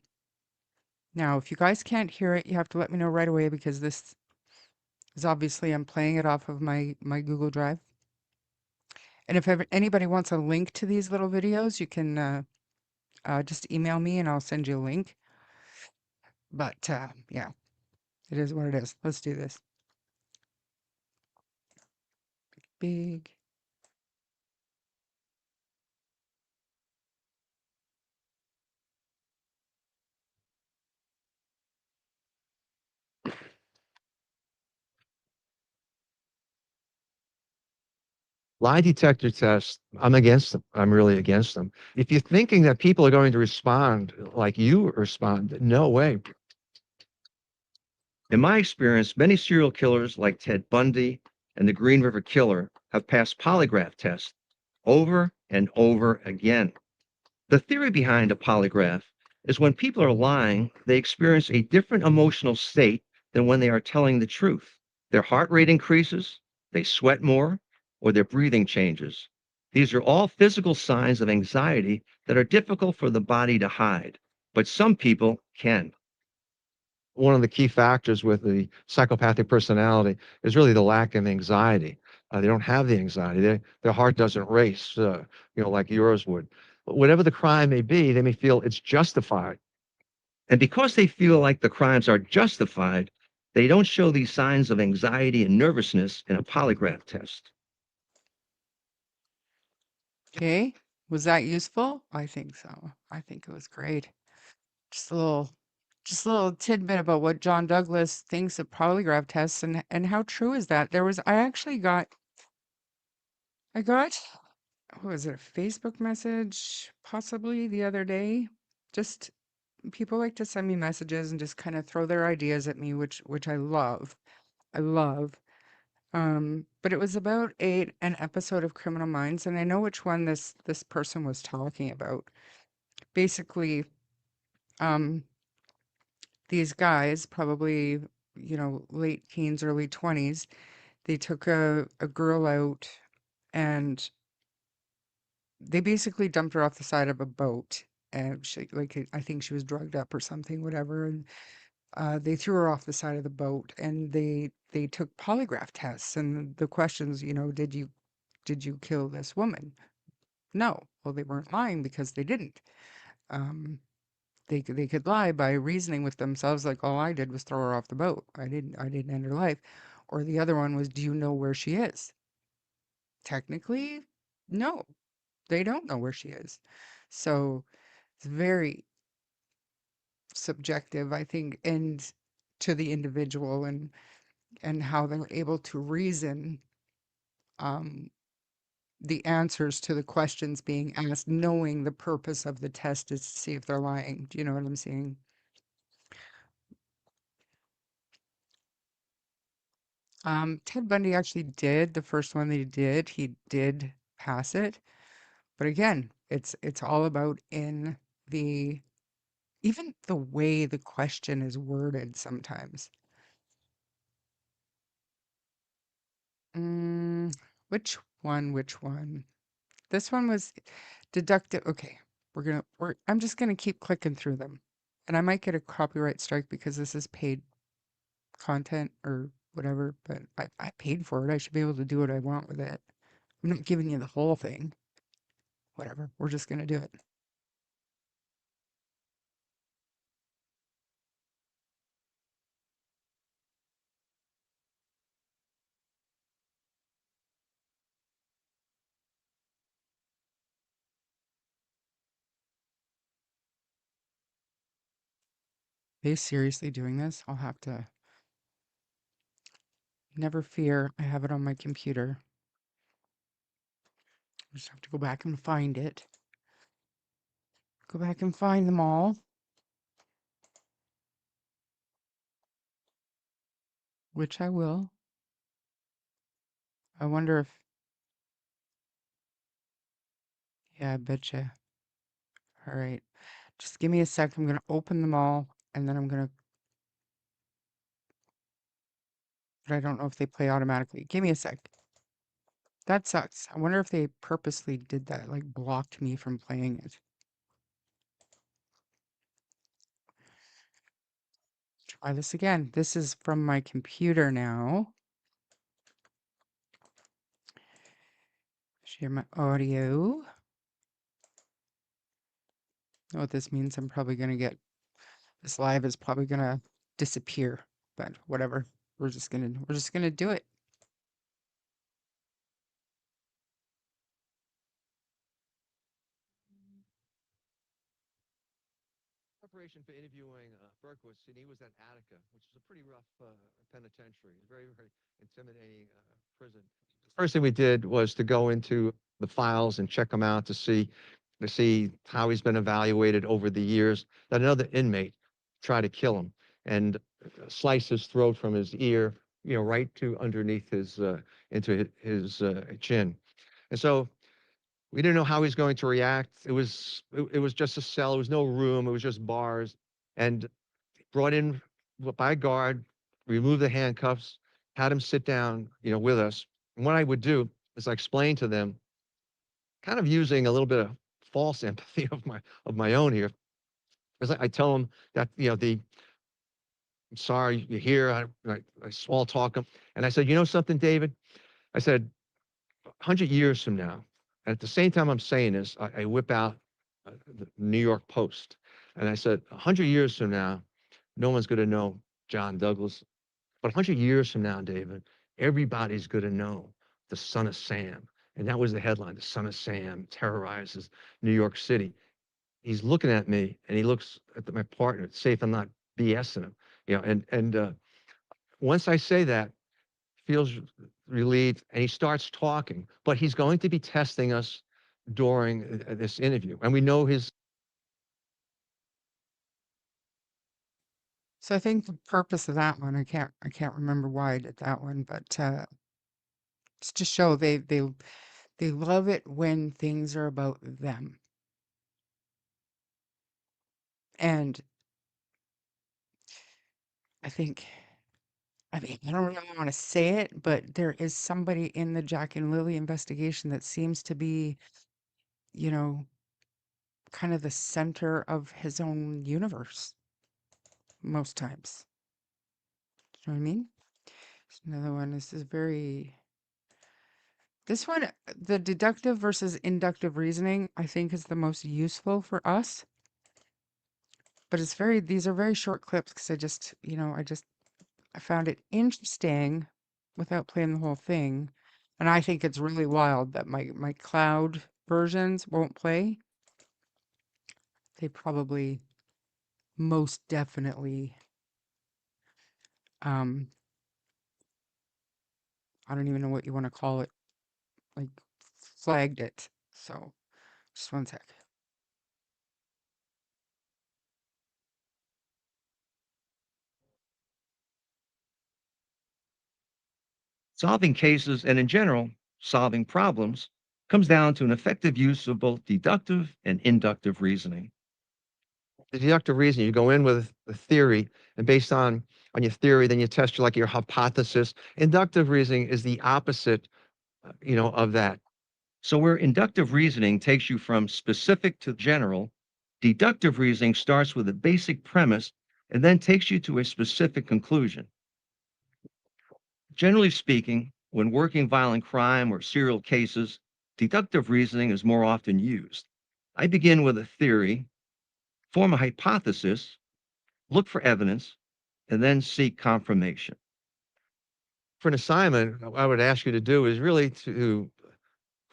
Now, if you guys can't hear it, you have to let me know right away because this is obviously I'm playing it off of my Google Drive. And if anybody wants a link to these little videos, you can just email me and I'll send you a link. But yeah, it is what it is. Let's do this. Big. Lie detector tests, I'm against them. I'm really against them. If you're thinking that people are going to respond like you respond, no way. In my experience, many serial killers like Ted Bundy and the Green River Killer have passed polygraph tests over and over again. The theory behind a polygraph is when people are lying, they experience a different emotional state than when they are telling the truth. Their heart rate increases, they sweat more, or their breathing changes. These are all physical signs of anxiety that are difficult for the body to hide, but some people can. One of the key factors with the psychopathic personality is really the lack of anxiety. They don't have the anxiety. Their heart doesn't race, like yours would. But whatever the crime may be, they may feel it's justified. And because they feel like the crimes are justified, they don't show these signs of anxiety and nervousness in a polygraph test. Okay. Was that useful? I think so. I think it was great. Just a little just a little tidbit about what John Douglas thinks of polygraph tests and how true is that? I got what was it, a Facebook message possibly the other day? Just people like to send me messages and just kind of throw their ideas at me, which I love. I love. But it was about an episode of Criminal Minds, and I know which one this person was talking about. Basically, um, these guys, probably, late teens, early 20s, they took a girl out and they basically dumped her off the side of a boat. And she, like, I think she was drugged up or something, whatever. And they threw her off the side of the boat and they took polygraph tests and the questions, did you kill this woman? No. Well, they weren't lying because they didn't. Um, they could lie by reasoning with themselves like, all I did was throw her off the boat. I didn't end her life. Or the other one was, do you know where she is? Technically, no, they don't know where she is. So it's very subjective, I think, and to the individual and how they're able to reason um, the answers to the questions being asked, knowing the purpose of the test is to see if they're lying. Do you know what I'm saying? Ted Bundy actually did the first one that he did pass it, But again, it's all about in the even the way the question is worded sometimes. Mm, which one? Which one? This one was deductive. Okay, I'm just gonna keep clicking through them. And I might get a copyright strike because this is paid content or whatever, but I paid for it. I should be able to do what I want with it. I'm not giving you the whole thing. Whatever. We're just gonna do it. Are they seriously doing this? I'll have to. Never fear, I have it on my computer. I just have to go back and find it. Go back and find them all. Which I will. I wonder if. Yeah, I betcha. All right. Just give me a sec. I'm going to open them all and then I'm going to. But I don't know if they play automatically. Give me a sec. That sucks. I wonder if they purposely did that, like blocked me from playing it. Try this again. This is from my computer now. Share my audio. Know what this means? I'm probably going to get this live is probably going to disappear, but whatever. We're just going to do it. Preparation for interviewing Berkowitz, and he was at Attica, which is a pretty rough penitentiary, very, very intimidating prison. First thing we did was to go into the files and check them out to see how he's been evaluated over the years. That another inmate tried to kill him and slice his throat from his ear, right to underneath his into his chin, and so we didn't know how he was going to react. It was just a cell. It was no room. It was just bars, and brought in by a guard, removed the handcuffs, had him sit down, with us. And what I would do is I explain to them, kind of using a little bit of false empathy of my own here, because I tell them that I'm sorry you're here. I small talk them, and I said, you know something, David? I said, 100 years from now, and at the same time I'm saying this, I whip out the New York Post, and I said, 100 years from now, no one's going to know John Douglas, but 100 years from now, David, everybody's going to know the son of Sam. And that was the headline: the son of Sam terrorizes New York City. He's looking at me, and he looks at my partner to see if I'm not BSing him, and once I say that, feels relieved, and he starts talking, but he's going to be testing us during this interview, and we know his. So I think the purpose of that one, I can't remember why I did that one, but it's to show they love it when things are about them. And I think, I mean, I don't really want to say it, but there is somebody in the Jack and Lily investigation that seems to be, you know, kind of the center of his own universe most times. Do you know what I mean? There's another one. This is very. This one, the deductive versus inductive reasoning, I think is the most useful for us. But these are very short clips because I found it interesting without playing the whole thing. And I think it's really wild that my cloud versions won't play. They probably most definitely, I don't even know what you want to call it, like flagged it. So just one sec. Solving cases and in general, solving problems comes down to an effective use of both deductive and inductive reasoning. The deductive reasoning, you go in with a theory, and based on your theory, then you test your hypothesis. Inductive reasoning is the opposite, of that. So, where inductive reasoning takes you from specific to general, deductive reasoning starts with a basic premise and then takes you to a specific conclusion. Generally speaking, when working violent crime or serial cases, deductive reasoning is more often used. I begin with a theory, form a hypothesis, look for evidence, and then seek confirmation. For an assignment, what I would ask you to do is really to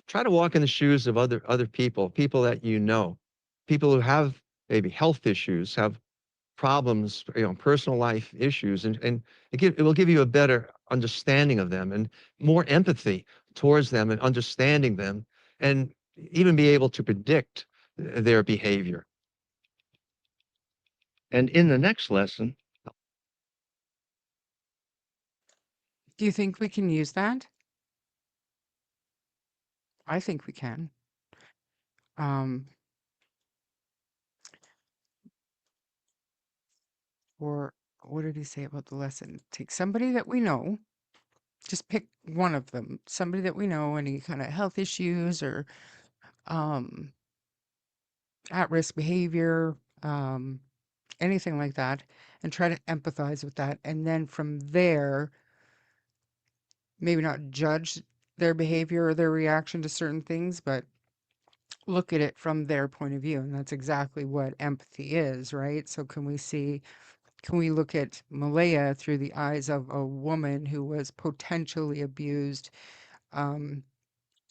try to walk in the shoes of other people, people that you know, people who have maybe health issues, have problems, personal life issues, and it will give you a better understanding of them and more empathy towards them and understanding them, and even be able to predict their behavior. And in the next lesson, Do you think we can use that? I think we can. Um, or what did he say about the lesson? Take somebody that we know, just pick one of them, somebody that we know, any kind of health issues or um, at-risk behavior, um, anything like that, and try to empathize with that. And then from there, maybe not judge their behavior or their reaction to certain things, but look at it from their point of view. And that's exactly what empathy is, right? So can we look at Malaya through the eyes of a woman who was potentially abused, um,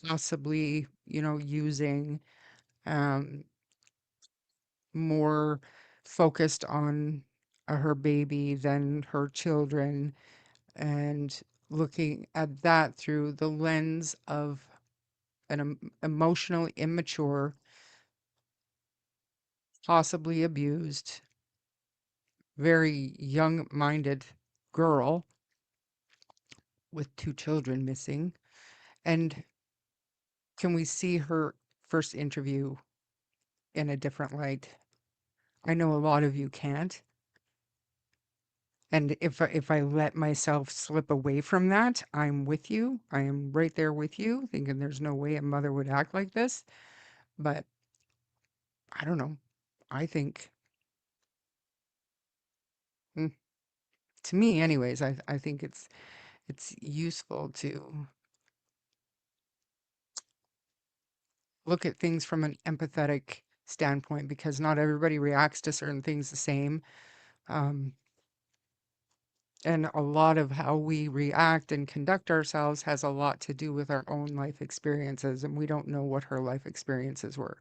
possibly, using um, more focused on her baby than her children, and looking at that through the lens of an emotionally immature, possibly abused, very young-minded girl with 2 children missing. And can we see her first interview in a different light? I know a lot of you can't. And if I let myself slip away from that, I'm with you. I am right there with you, thinking there's no way a mother would act like this. But I don't know. I think, mm, to me, anyways, I think it's useful to look at things from an empathetic standpoint, because not everybody reacts to certain things the same. Um, and a lot of how we react and conduct ourselves has a lot to do with our own life experiences, and we don't know what her life experiences were.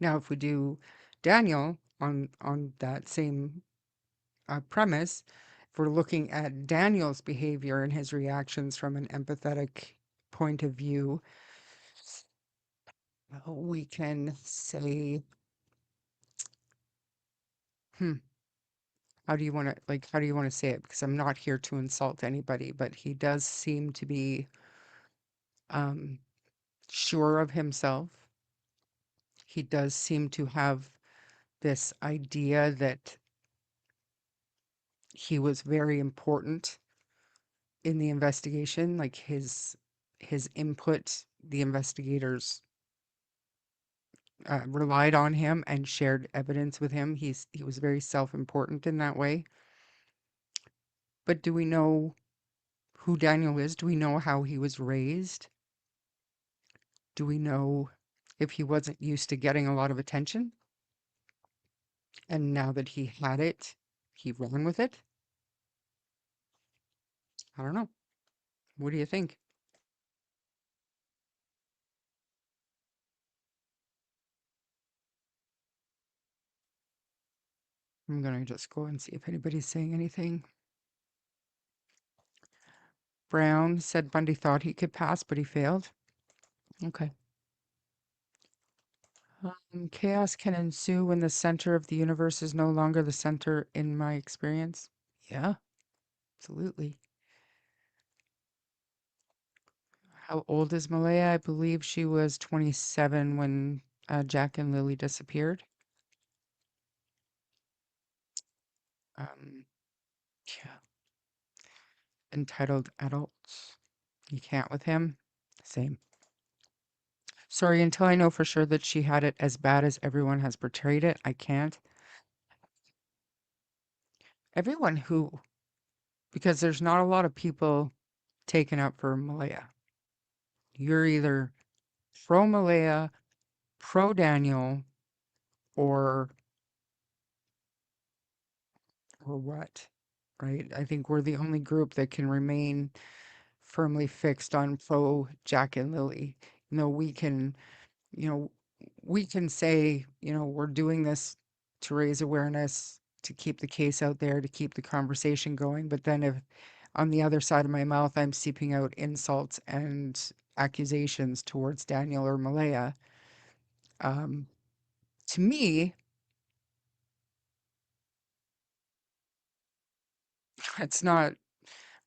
Now, if we do Daniel on that same premise, if we're looking at Daniel's behavior and his reactions from an empathetic point of view, we can say, hmm, how do you want to say it? Because I'm not here to insult anybody, but he does seem to be um, sure of himself. He does seem to have this idea that he was very important in the investigation, like his input, the investigators relied on him and shared evidence with him. He was very self-important in that way. But do we know who Daniel is? Do we know how he was raised? Do we know if he wasn't used to getting a lot of attention? And now that he had it, he ran with it? I don't know. What do you think? I'm gonna just go and see if anybody's saying anything. Brown said Bundy thought he could pass, but he failed. Okay. Chaos can ensue when the center of the universe is no longer the center in my experience. Yeah, absolutely. How old is Malaya? I believe she was 27 when Jack and Lily disappeared. Um, yeah, entitled adults. You can't with him. Same. Sorry, until I know for sure that she had it as bad as everyone has portrayed it, I can't. Everyone who, because there's not a lot of people taken up for Malaya. You're either pro Malaya, pro Daniel, or what, right? I think we're the only group that can remain firmly fixed on pro Jack and Lily. We can, you know, we can say, we're doing this to raise awareness, to keep the case out there, to keep the conversation going. But then if on the other side of my mouth, I'm seeping out insults and accusations towards Daniel or Malaya, um, to me, it's not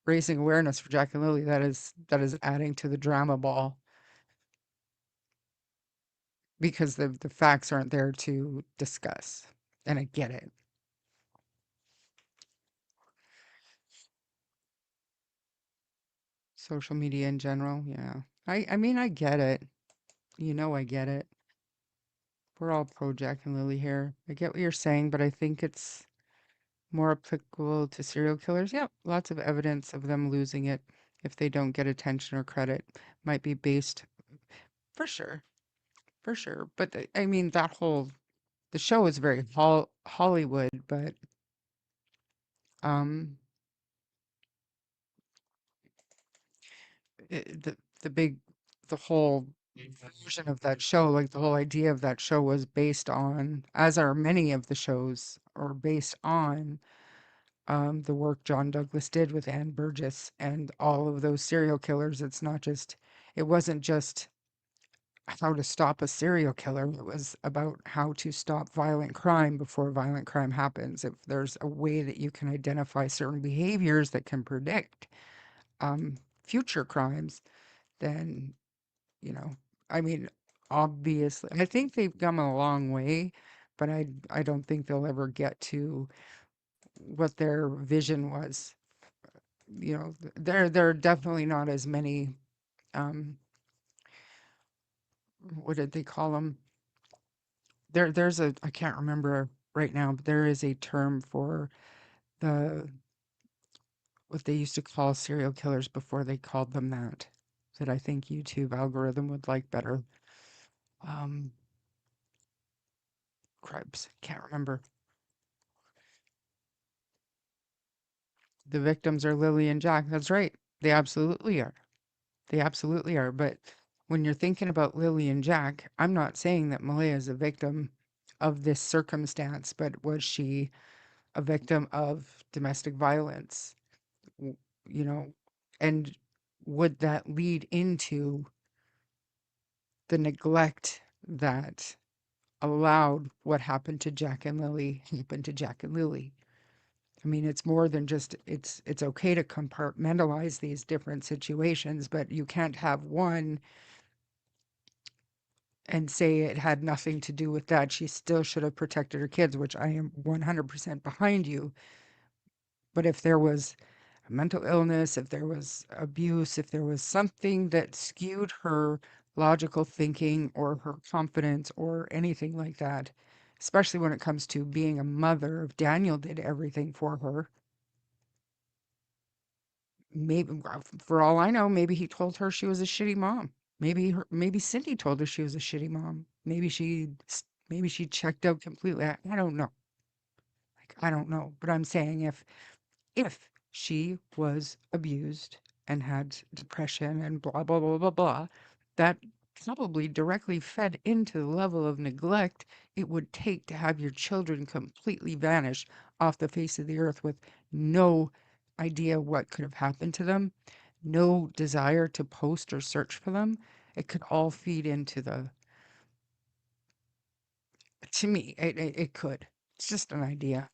raising awareness for Jack and Lily. That is adding to the drama ball because the facts aren't there to discuss. And I get it. Social media in general, yeah. I mean, I get it. I get it. We're all pro Jack and Lily here. I get what you're saying, but I think it's more applicable to serial killers. Yep, lots of evidence of them losing it if they don't get attention or credit might be based for sure, for sure. But I mean, the show is very Hollywood, but um, the big, the whole version of that show, like the whole idea of that show was based on, as are many of the shows, or based on the work John Douglas did with Anne Burgess and all of those serial killers. It wasn't just how to stop a serial killer. It was about how to stop violent crime before violent crime happens. If there's a way that you can identify certain behaviors that can predict future crimes, then, you know, I mean, obviously, I think they've come a long way, but I don't think they'll ever get to what their vision was. There are definitely not as many, um, what did they call them? I can't remember right now, but there is a term for the, what they used to call serial killers before they called them that I think YouTube algorithm would like better. Um, Cripes, can't remember. The victims are Lily and Jack. That's right. They absolutely are. They absolutely are. But when you're thinking about Lily and Jack, I'm not saying that Malaya is a victim of this circumstance, but was she a victim of domestic violence? W- You know, and would that lead into the neglect that allowed what happened to Jack and Lily happen to Jack and Lily? I mean, it's more than just it's okay to compartmentalize these different situations, but you can't have one and say it had nothing to do with that. She still should have protected her kids, which I am 100% behind you. But if there was a mental illness, if there was abuse, if there was something that skewed her logical thinking or her confidence or anything like that, especially when it comes to being a mother, if Daniel did everything for her, maybe, for all I know, maybe he told her she was a shitty mom. Maybe Cindy told her she was a shitty mom. Maybe she checked out completely. I don't know. Like, I don't know. But I'm saying if she was abused and had depression and blah blah blah blah blah, that probably directly fed into the level of neglect it would take to have your children completely vanish off the face of the earth with no idea what could have happened to them, no desire to post or search for them. It could all feed into to me, it could. It's just an idea.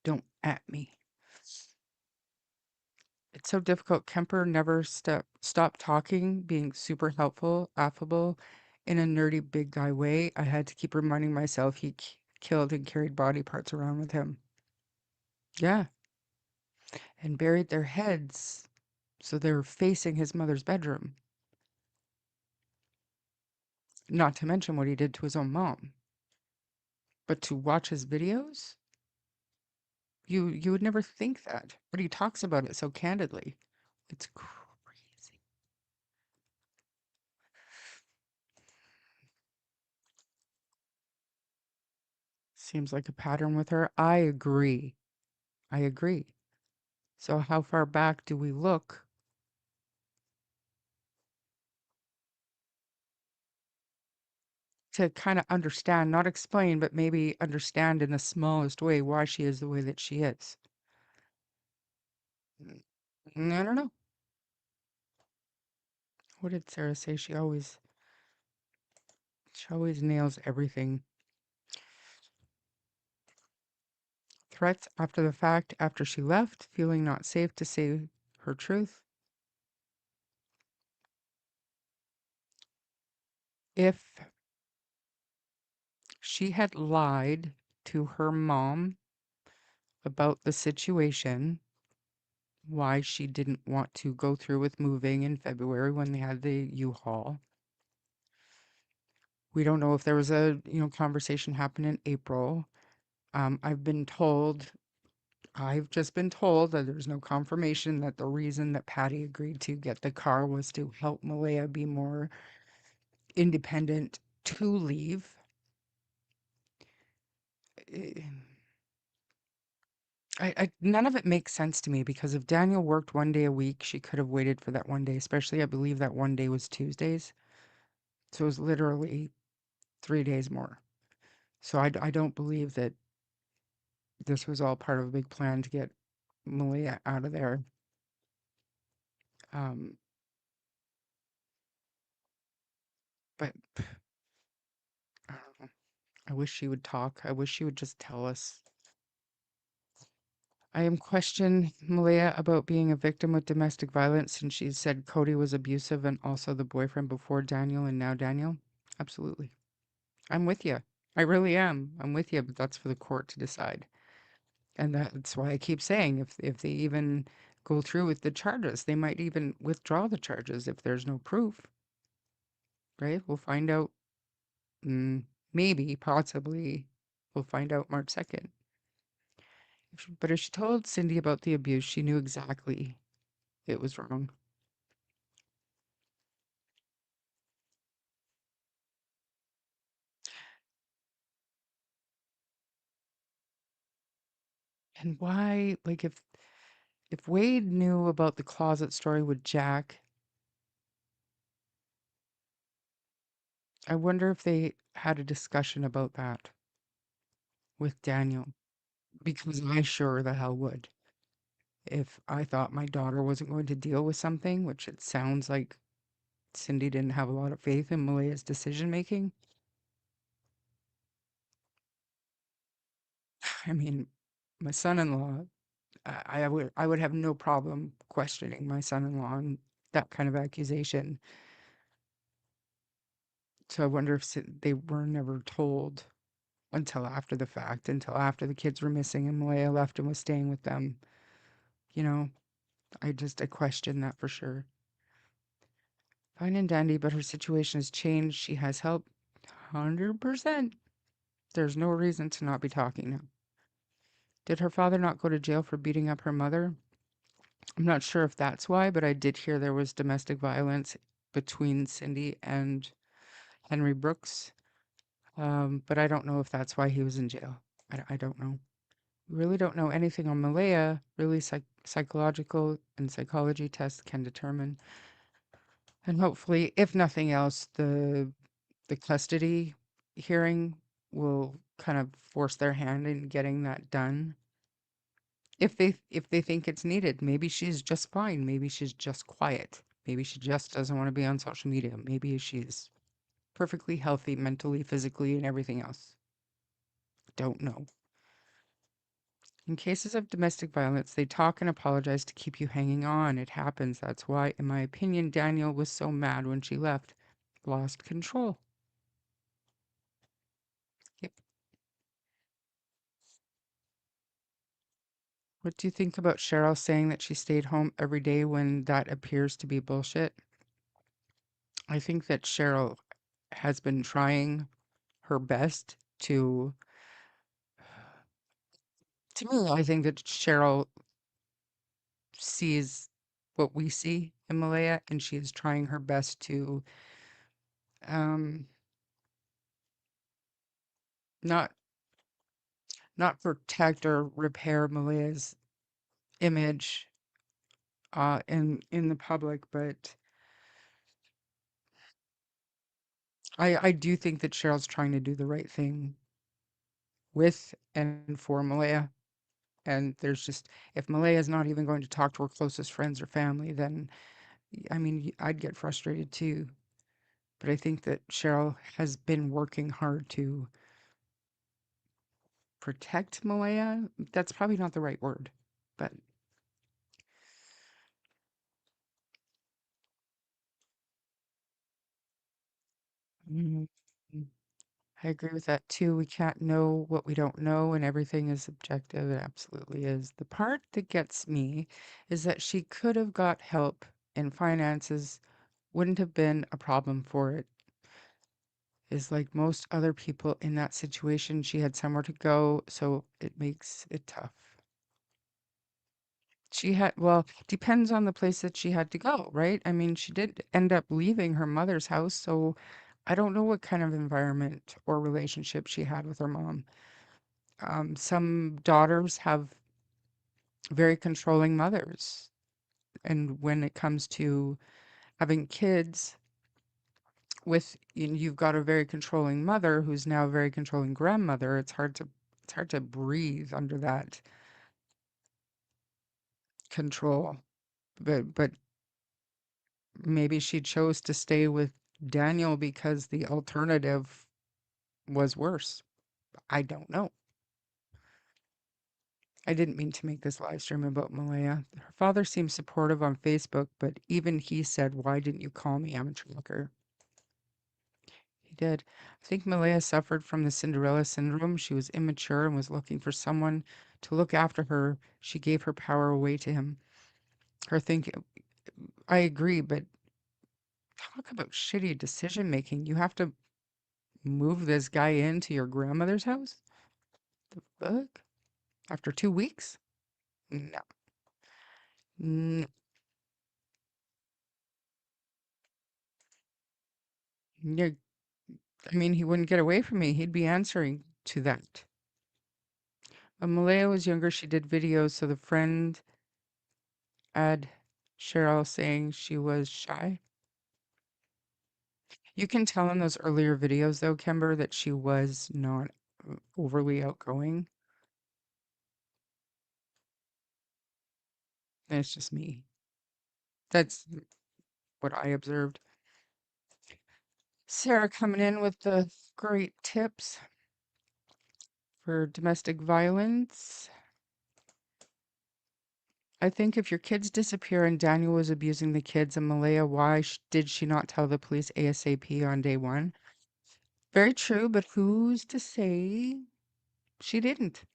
Don't at me. It's so difficult. Kemper never stopped talking, being super helpful, affable, in a nerdy big guy way. I had to keep reminding myself he killed and carried body parts around with him. Yeah, and buried their heads so they were facing his mother's bedroom. Not to mention what he did to his own mom. But to watch his videos, you would never think that. But he talks about it so candidly. It's crazy. Seems like a pattern with her. I agree. I agree. So how far back do we look to kind of understand, not explain, but maybe understand in the smallest way why she is the way that she is? I don't know. What did Sarah say? She always nails everything. Threats after the fact, after she left, feeling not safe to say her truth. If she had lied to her mom about the situation, why she didn't want to go through with moving in February when they had the U-Haul. We don't know if there was a, conversation happen in April. I've just been told that there's no confirmation that the reason that Patty agreed to get the car was to help Malaya be more independent to leave. Eh, none of it makes sense to me because if Daniel worked 1 day a week, she could have waited for that 1 day, especially I believe that 1 day was Tuesdays. So it was literally 3 days more. So I don't believe that this was all part of a big plan to get Malia out of there. Um, but I don't know. I wish she would talk. I wish she would just tell us. I am questioning Malia about being a victim with domestic violence since she said Cody was abusive and also the boyfriend before Daniel and now Daniel. Absolutely. I'm with you. I really am. I'm with you, but that's for the court to decide. And that's why I keep saying if they even go through with the charges, they might even withdraw the charges if there's no proof, right? We'll find out, maybe, possibly, we'll find out March 2nd. But if she told Cindy about the abuse, she knew exactly it was wrong. And why, like, if Wade knew about the closet story with Jack, I wonder if they had a discussion about that with Daniel, because I sure the hell would. If I thought my daughter wasn't going to deal with something, which it sounds like Cindy didn't have a lot of faith in Malaya's decision making. I mean, my son-in-law, I would have no problem questioning my son-in-law on that kind of accusation. So I wonder if they were never told until after the fact, until after the kids were missing and Malaya left and was staying with them. You know, I question that for sure. Fine and dandy, but her situation has changed. She has help. 100%. There's no reason to not be talking now. Did her father not go to jail for beating up her mother? I'm not sure if that's why, but I did hear there was domestic violence between Cindy and Henry Brooks. But I don't know if that's why he was in jail. I don't know. We really don't know anything on Malaya. Really, psychological and psychology tests can determine. And hopefully, if nothing else, the custody hearing will kind of force their hand in getting that done. If they think it's needed, maybe she's just fine. Maybe she's just quiet. Maybe she just doesn't want to be on social media. Maybe she's perfectly healthy mentally, physically, and everything else. Don't know. In cases of domestic violence, they talk and apologize to keep you hanging on. It happens. That's why, in my opinion, Daniel was so mad when she left. Lost control. Yep. What do you think about Cheryl saying that she stayed home every day when that appears to be bullshit? I think that Cheryl has been trying her best to me, I think that Cheryl sees what we see in Malaya, and she is trying her best to um, not not protect or repair Malaya's image in the public, but I do think that Cheryl's trying to do the right thing with and for Malaya. And there's just if Malaya is not even going to talk to her closest friends or family, then I mean I'd get frustrated too. But I think that Cheryl has been working hard to protect Malaya. That's probably not the right word, but mm, I agree with that too. We can't know what we don't know, and everything is subjective. It absolutely is. The part that gets me is that she could have got help, and finances wouldn't have been a problem for it. Is like most other people in that situation, she had somewhere to go, so it makes it tough. She had, well, depends on the place that she had to go, right? I mean, she did end up leaving her mother's house, so I don't know what kind of environment or relationship she had with her mom. Some daughters have very controlling mothers, and when it comes to having kids with, you've got a very controlling mother who's now a very controlling grandmother, it's hard to breathe under that control. But maybe she chose to stay with Daniel because the alternative was worse. I don't know. I didn't mean to make this live stream about Malaya. Her father seemed supportive on Facebook, but even he said, "Why didn't you call me, amateur looker?" He did. I think Malaya suffered from the Cinderella syndrome. She was immature and was looking for someone to look after her. She gave her power away to him. Her thinking, I agree, but talk about shitty decision making. You have to move this guy into your grandmother's house? The fuck? After 2 weeks? No. N- you I mean, he wouldn't get away from me. He'd be answering to that. When Malaya was younger, she did videos, so the friend had Cheryl saying she was shy. You can tell in those earlier videos, though, Kember, that she was not overly outgoing. And it's just me. That's what I observed. Sarah coming in with the great tips for domestic violence. I think if your kids disappear and Daniel was abusing the kids and Malaya, why did she not tell the police ASAP on day one? Very true, but who's to say she didn't?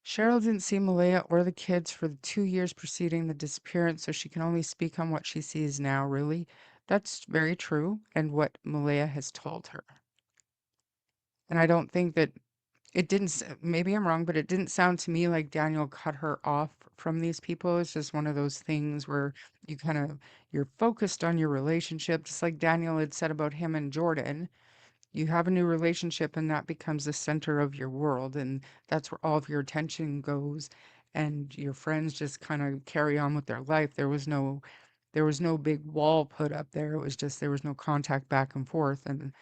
Cheryl didn't see Malaya or the kids for the 2 years preceding the disappearance, so she can only speak on what she sees now, really. That's very true, and what Malaya has told her. And I don't think that it didn't, maybe I'm wrong, but it didn't sound to me like Daniel cut her off from these people. It's just one of those things where you kind of, you're focused on your relationship, just like Daniel had said about him and Jordan. You have a new relationship and that becomes the center of your world, and that's where all of your attention goes, and your friends just kind of carry on with their life. There was no big wall put up there. It was just there was no contact back and forth. And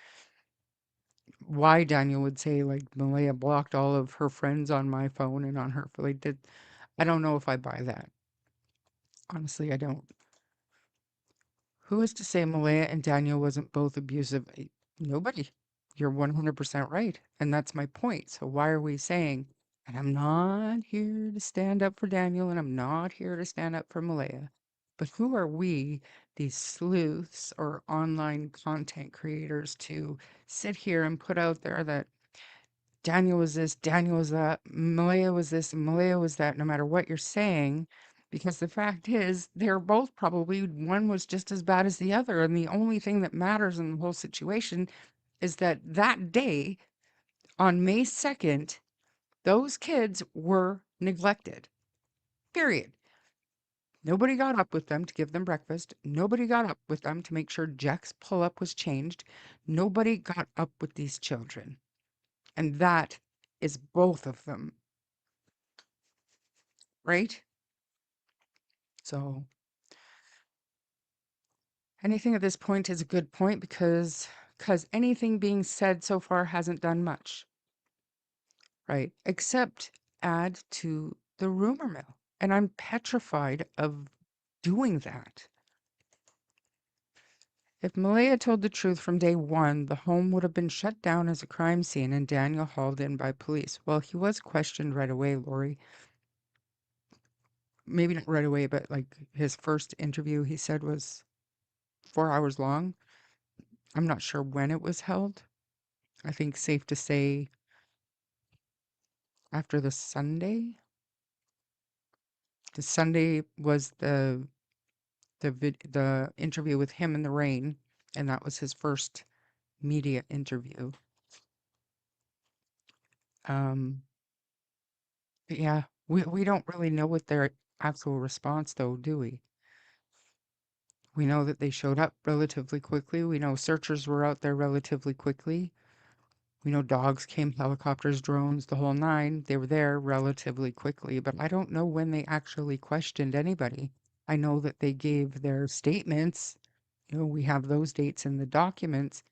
why Daniel would say like Malaya blocked all of her friends on my phone and on her like did I don't know if I buy that. Honestly, I don't. Who is to say Malaya and Daniel wasn't both abusive? Nobody. You're 100% right. And that's my point. So why are we saying, and I'm not here to stand up for Daniel and I'm not here to stand up for Malaya, but who are we, these sleuths or online content creators, to sit here and put out there that Daniel was this, Daniel was that, Malaya was this, and Malaya was that, no matter what you're saying, because the fact is, they're both probably, one was just as bad as the other. And the only thing that matters in the whole situation is that that day, on May 2nd, those kids were neglected. Period. Nobody got up with them to give them breakfast. Nobody got up with them to make sure Jack's pull up was changed. Nobody got up with these children. And that is both of them, right? So anything at this point is a good point because anything being said so far hasn't done much, right? Except add to the rumor mill. And I'm petrified of doing that. If Malaya told the truth from day one, the home would have been shut down as a crime scene and Daniel hauled in by police. Well, he was questioned right away, Lori. Maybe not right away, but like his first interview, he said was 4 hours long. I'm not sure when it was held. I think safe to say after the Sunday. The Sunday was the interview with him in the rain, and that was his first media interview. Um, but yeah, we don't really know what their actual response though, do we? We know that they showed up relatively quickly. We know searchers were out there relatively quickly. We know dogs came, helicopters, drones, the whole nine. They were there relatively quickly, but I don't know when they actually questioned anybody. I know that they gave their statements. You know, we have those dates in the documents.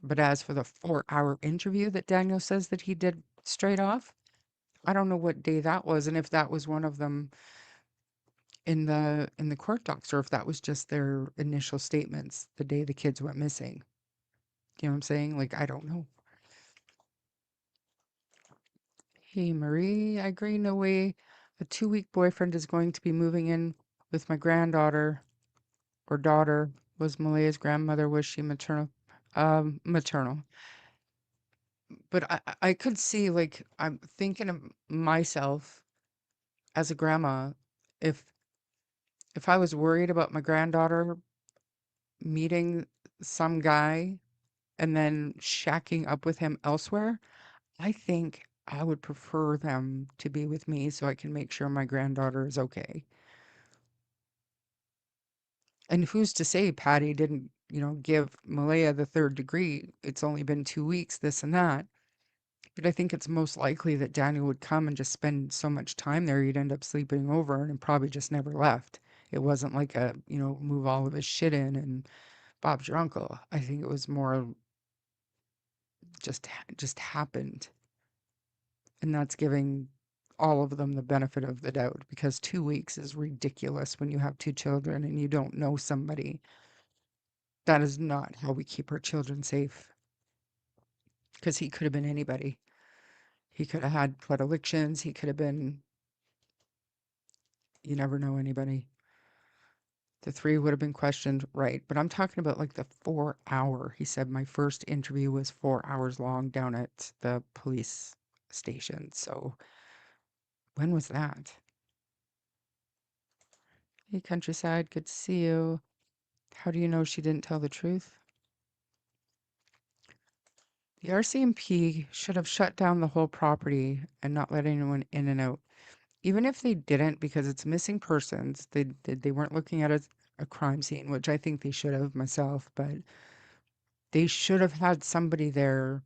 But as for the 4-hour interview that Daniel says that he did straight off, I don't know what day that was and if that was one of them in the court docs or if that was just their initial statements the day the kids went missing. You know what I'm saying? Like, I don't know. Hey, Marie, I agree. No way. A 2-week boyfriend is going to be moving in with my granddaughter or daughter. Was Malaya's grandmother? Was she maternal? Maternal. But I could see, like, I'm thinking of myself as a grandma, if if I was worried about my granddaughter meeting some guy and then shacking up with him elsewhere, I think I would prefer them to be with me so I can make sure my granddaughter is okay. And who's to say Patty didn't, give Malaya the third degree? It's only been 2 weeks, this and that. But I think it's most likely that Daniel would come and just spend so much time there, he'd end up sleeping over and probably just never left. It wasn't like a, move all of his shit in and Bob's your uncle. I think it was more just happened. And that's giving all of them the benefit of the doubt because 2 weeks is ridiculous when you have two children and you don't know somebody. That is not how we keep our children safe because he could have been anybody. He could have had predilections. He could have been, you never know anybody. The three would have been questioned, right? But I'm talking about like the 4 hour. He said my first interview was 4 hours long down at the police station. So when was that? Hey, countryside, good to see you. How do you know she didn't tell the truth? The RCMP should have shut down the whole property and not let anyone in and out. Even if they didn't, because it's missing persons, they weren't looking at it as a crime scene, which I think they should have myself, but they should have had somebody there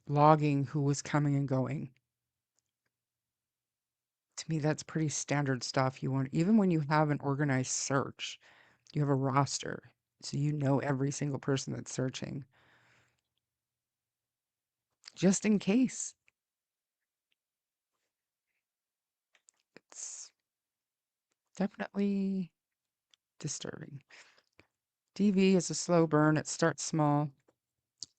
logging who was coming and going. To me, that's pretty standard stuff. You want, even when you have an organized search, you have a roster, so you know every single person that's searching, just in case. It's definitely disturbing. DV is a slow burn. It starts small.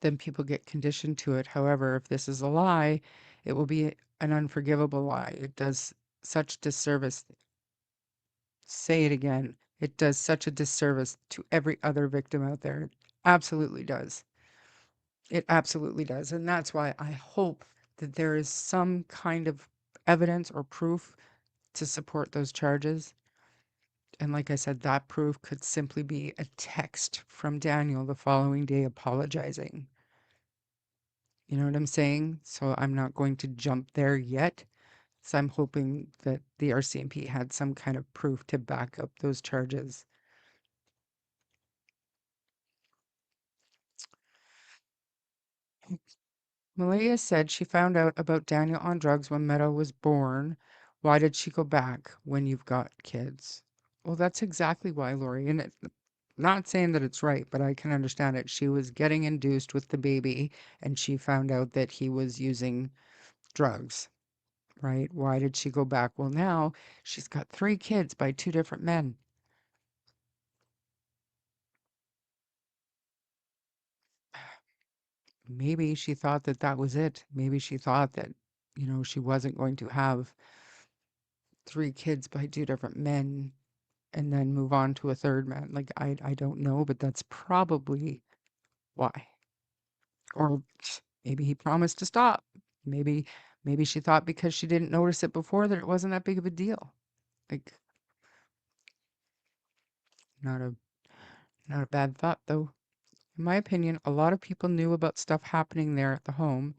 then people get conditioned to it. However, if this is a lie, it will be an unforgivable lie. It does such disservice. Say it again. It does such a disservice to every other victim out there. It absolutely does. It absolutely does. And that's why I hope that there is some kind of evidence or proof to support those charges. And like I said, that proof could simply be a text from Daniel the following day apologizing. You know what I'm saying? So I'm not going to jump there yet. So I'm hoping that the RCMP had some kind of proof to back up those charges. Malia said she found out about Daniel on drugs when Meadow was born. Why did she go back when you've got kids? Well, that's exactly why, Lori. And it's not saying that it's right, but I can understand it. She was getting induced with the baby and she found out that he was using drugs, right? Why did she go back? Well, now she's got 3 kids by 2 different men. Maybe she thought that that was it. Maybe she thought that, she wasn't going to have 3 kids by 2 different men and then move on to a third man. Like, I don't know, but that's probably why. Or maybe he promised to stop. Maybe maybe she thought because she didn't notice it before that it wasn't that big of a deal. Like, not a not a bad thought though. In my opinion, a lot of people knew about stuff happening there at the home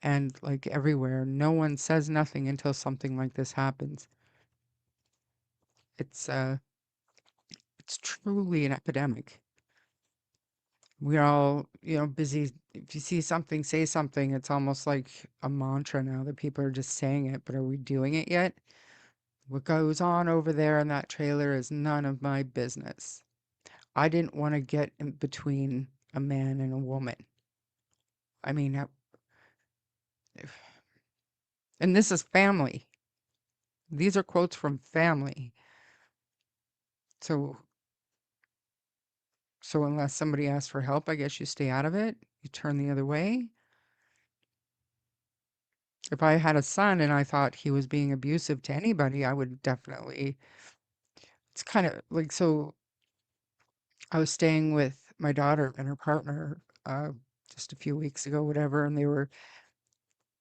and like everywhere. No one says nothing until something like this happens. It's it's truly an epidemic. We're all, busy. If you see something, say something. It's almost like a mantra now that people are just saying it, but are we doing it yet? What goes on over there in that trailer is none of my business. I didn't want to get in between a man and a woman. I mean, and this is family. These are quotes from family. So, so unless somebody asks for help, I guess you stay out of it. You turn the other way. If I had a son and I thought he was being abusive to anybody, I would definitely. It's kind of like, so I was staying with my daughter and her partner just a few weeks ago, whatever, and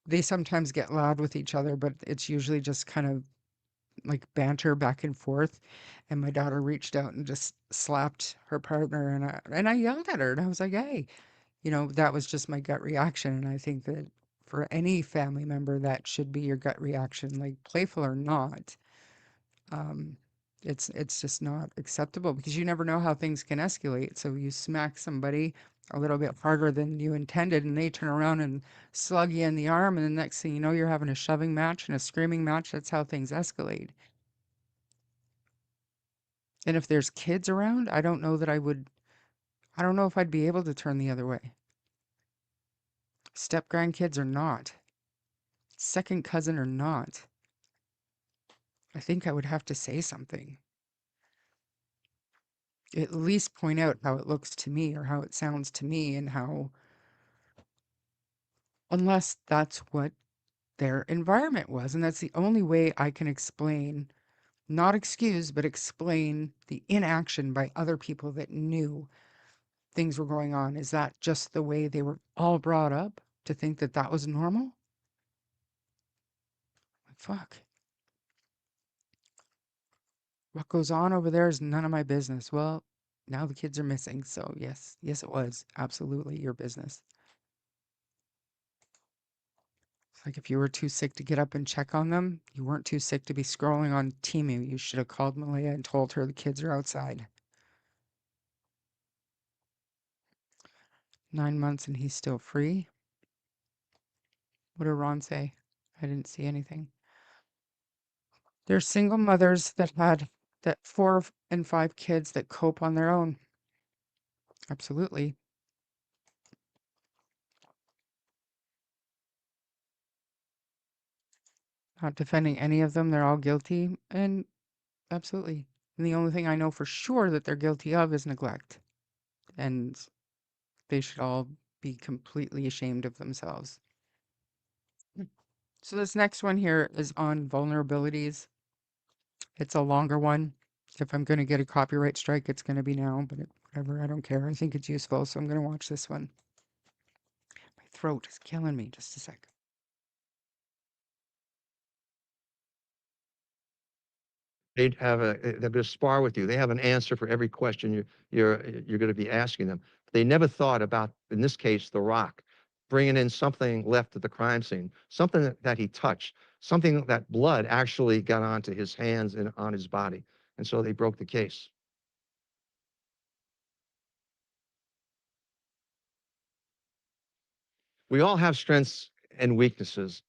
they sometimes get loud with each other, but it's usually just kind of like banter back and forth. And my daughter reached out and just slapped her partner, and I yelled at her, and I was like, "Hey," that was just my gut reaction. And I think that for any family member, that should be your gut reaction, like playful or not. Um, it's just not acceptable because you never know how things can escalate. So you smack somebody a little bit harder than you intended, and they turn around and slug you in the arm, and the next thing you know, you're having a shoving match and a screaming match. That's how things escalate. And if there's kids around, I don't know that I don't know if I'd be able to turn the other way. Step grandkids or not, second cousin or not, I think I would have to say something. At least point out how it looks to me or how it sounds to me, and how, unless that's what their environment was. And that's the only way I can explain, not excuse, but explain the inaction by other people that knew things were going on. Is that just the way they were all brought up to think that that was normal? Like, fuck. What goes on over there is none of my business. Well, now the kids are missing. So, yes, yes, it was absolutely your business. It's like if you were too sick to get up and check on them, you weren't too sick to be scrolling on Temu. You should have called Malia and told her the kids are outside. 9 months and he's still free. What did Ron say? I didn't see anything. There's single mothers that had that 4 and 5 kids that cope on their own. Absolutely. Not defending any of them. They're all guilty. And absolutely. And the only thing I know for sure that they're guilty of is neglect. And they should all be completely ashamed of themselves. So this next one here is on vulnerabilities. It's a longer one. If I'm going to get a copyright strike, it's going to be now, but whatever, I don't care. I think it's useful, so I'm going to watch this one. My throat is killing me. Just a sec. They'd have they're going to spar with you. They have an answer for every question you're going to be asking them. They never thought about, in this case, the rock, bringing in something left at the crime scene, something that he touched, something that blood actually got onto his hands and on his body. And so they broke the case. We all have strengths and weaknesses.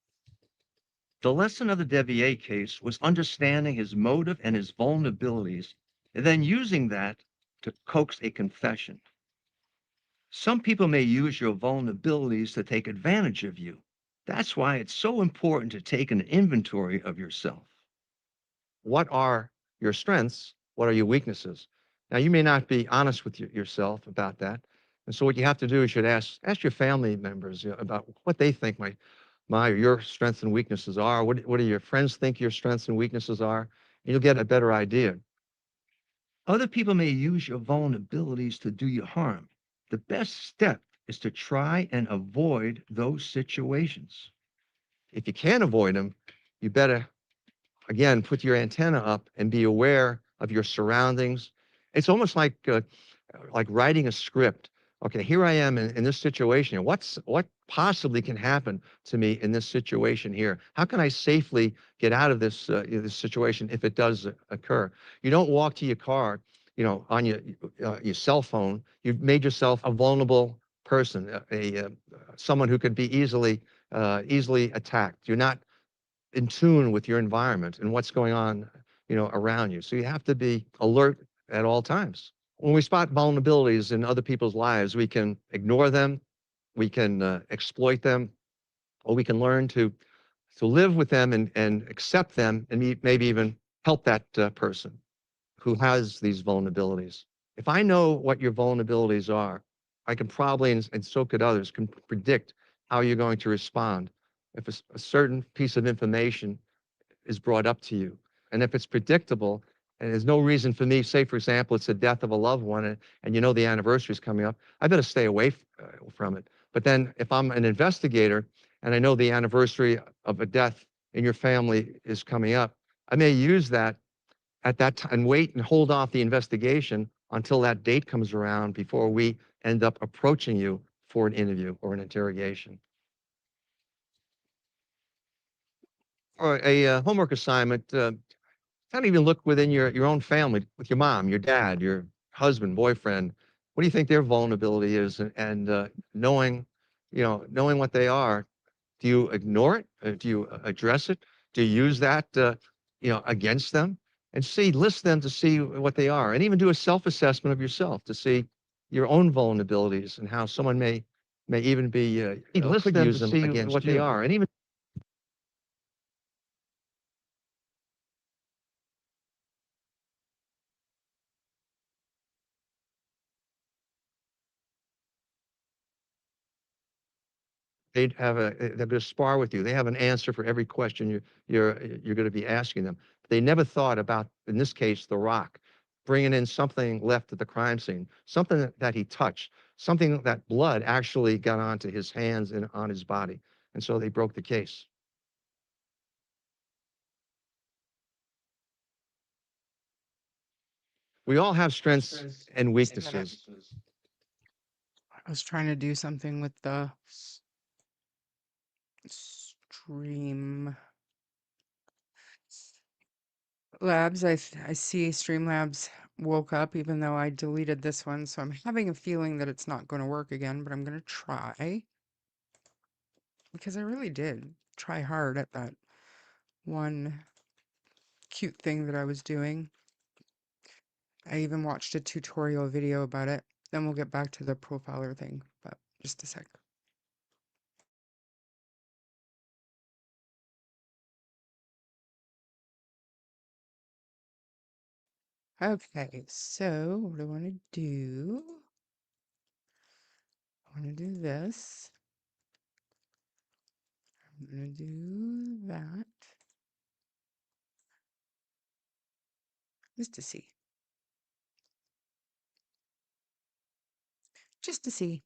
The lesson of the Devier case was understanding his motive and his vulnerabilities, and then using that to coax a confession. Some people may use your vulnerabilities to take advantage of you. That's why it's so important to take an inventory of yourself. What are your strengths? What are your weaknesses? Now, you may not be honest with yourself about that. And so what you have to do is you should ask your family members, about what they think or your strengths and weaknesses are. What do your friends think your strengths and weaknesses are? And you'll get a better idea. Other people may use your vulnerabilities to do you harm. The best step is to try and avoid those situations. If you can't avoid them, you better, again, put your antenna up and be aware of your surroundings. It's almost like writing a script. Okay, here I am in this situation. What possibly can happen to me in this situation here? How can I safely get out of this situation if it does occur? You don't walk to your car, on your cell phone. You've made yourself a vulnerable person, someone who could be easily attacked. You're not in tune with your environment and what's going on, around you. So you have to be alert at all times. When we spot vulnerabilities in other people's lives, we can ignore them, we can exploit them, or we can learn to live with them and accept them, and maybe even help that person who has these vulnerabilities. If I know what your vulnerabilities are, I can probably, and so could others, can predict how you're going to respond. If a certain piece of information is brought up to you, and if it's predictable, and there's no reason for me, say, for example, it's the death of a loved one, and the anniversary is coming up, I better stay away from it. But then if I'm an investigator and I know the anniversary of a death in your family is coming up, I may use that at that time and wait and hold off the investigation until that date comes around before we end up approaching you for an interview or an interrogation. Or a homework assignment, kind of even look within your own family, with your mom, your dad, your husband, boyfriend. What do you think their vulnerability is? And knowing what they are, do you ignore it? Do you address it? Do you use that, against them? And list them to see what they are, and even do a self-assessment of yourself to see your own vulnerabilities and how someone may even be List could them use to them see against what they you. are, and even They're going to spar with you. They have an answer for every question you're going to be asking them. They never thought about, in this case, the rock, bringing in something left at the crime scene, something that he touched, something that blood actually got onto his hands and on his body. And so they broke the case. We all have strengths and weaknesses. I was trying to do something with the stream labs. I see Streamlabs woke up even though I deleted this one, so I'm having a feeling that it's not going to work again, but I'm going to try because I really did try hard at that one cute thing that I was doing. I even watched a tutorial video about it. Then we'll get back to the profiler thing, but just a sec. Okay, so what do I want to do? I'm going to do this. I'm going to do that. Just to see. Just to see.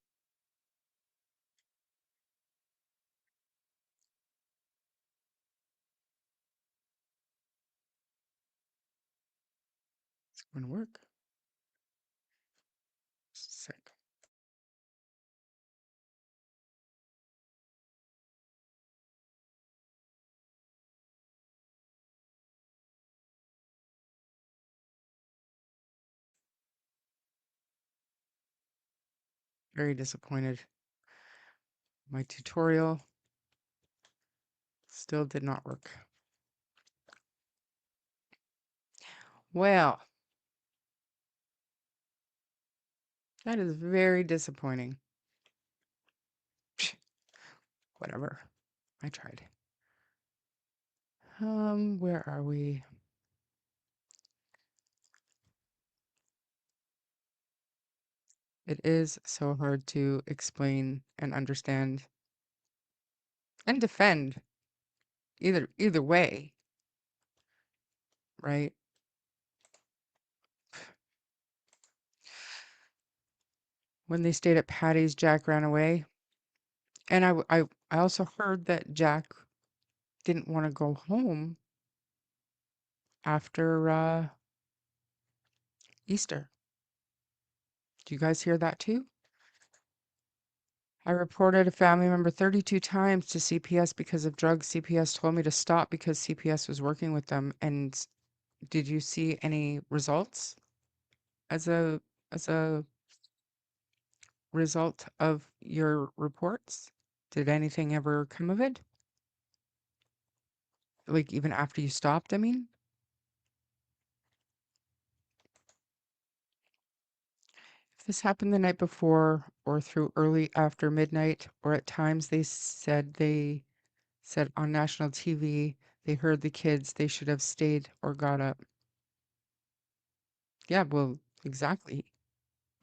It's going to work. Just a sec. Very disappointed. My tutorial still did not work. Well, that is very disappointing. Whatever. I tried. Where are we? It is so hard to explain and understand and defend either way, right? When they stayed at Patty's, Jack ran away. And I also heard that Jack didn't want to go home after Easter. Do you guys hear that too? I reported a family member 32 times to CPS because of drugs. CPS told me to stop because CPS was working with them. And did you see any results as a result of your reports? Did anything ever come of it? Like even after you stopped, I mean? If this happened the night before or through early after midnight, or at times they said on national TV they heard the kids, they should have stayed or got up. Yeah, well, exactly.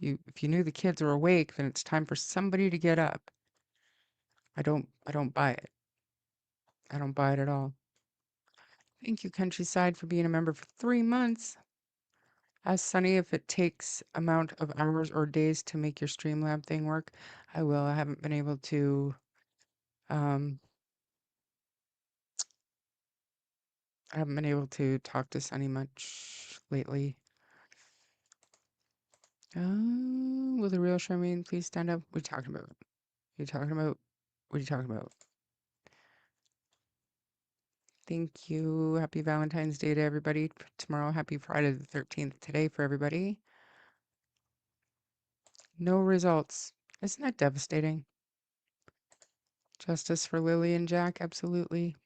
If you knew the kids were awake, then it's time for somebody to get up. I don't buy it. I don't buy it at all. Thank you, Countryside, for being a member for 3 months. Ask Sunny if it takes amount of hours or days to make your Streamlab thing work. I will. I haven't been able to um I haven't been able to talk to Sunny much lately. Will the real Charmaine please stand up? What are you talking about? What are you talking about? What are you talking about? Thank you. Happy Valentine's Day to everybody. Tomorrow, happy Friday the 13th today for everybody. No results. Isn't that devastating? Justice for Lily and Jack, absolutely.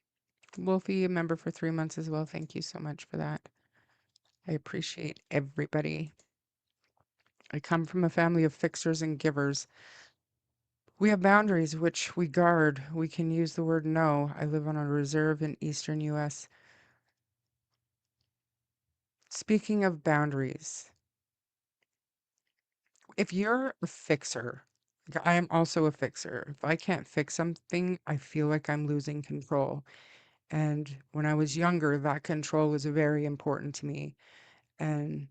Wolfie, a member for 3 months as well. Thank you so much for that. I appreciate everybody. I come from a family of fixers and givers. We have boundaries which we guard. We can use the word no. I live on a reserve in eastern US. Speaking of boundaries, if you're a fixer, like I am also a fixer. If I can't fix something, I feel like I'm losing control. And when I was younger, that control was very important to me. And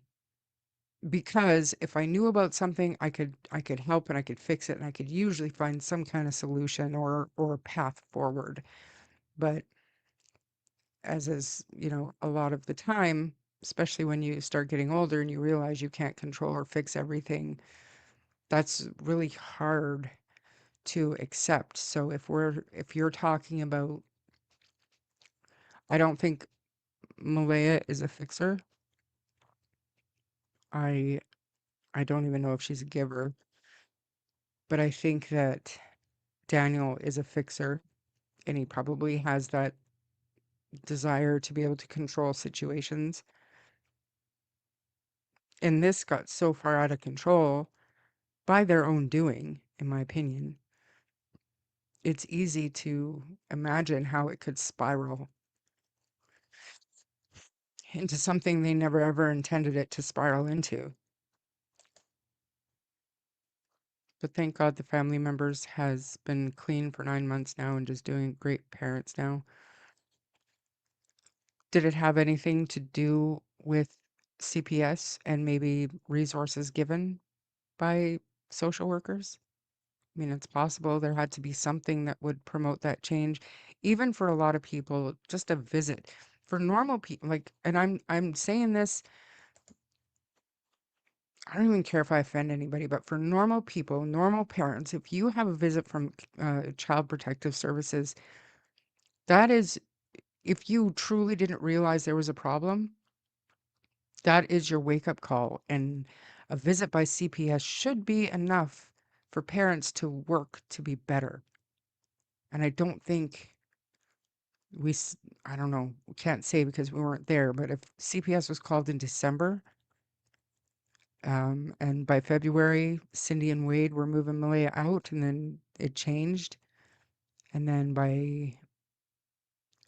because if I knew about something, I could help and I could fix it and I could usually find some kind of solution or a path forward. But as is, a lot of the time, especially when you start getting older and you realize you can't control or fix everything, that's really hard to accept. So if you're talking about, I don't think Malaya is a fixer. I I don't even know if she's a giver, but I think that Daniel is a fixer and he probably has that desire to be able to control situations. And this got so far out of control by their own doing, in my opinion. It's easy to imagine how it could spiral into something they never ever intended it to spiral into. But thank God the family members has been clean for 9 months now and just doing great parents now. Did it have anything to do with CPS and maybe resources given by social workers? I mean, it's possible there had to be something that would promote that change. Even for a lot of people, just a visit. For normal people, like, and I'm saying this, I don't even care if I offend anybody, but for normal people, normal parents, if you have a visit from Child Protective Services, that is, if you truly didn't realize there was a problem, that is your wake up call. And a visit by CPS should be enough for parents to work to be better. And I don't think I don't know, we can't say because we weren't there, but if CPS was called in December, and by February, Cindy and Wade were moving Malaya out, and then it changed. And then by,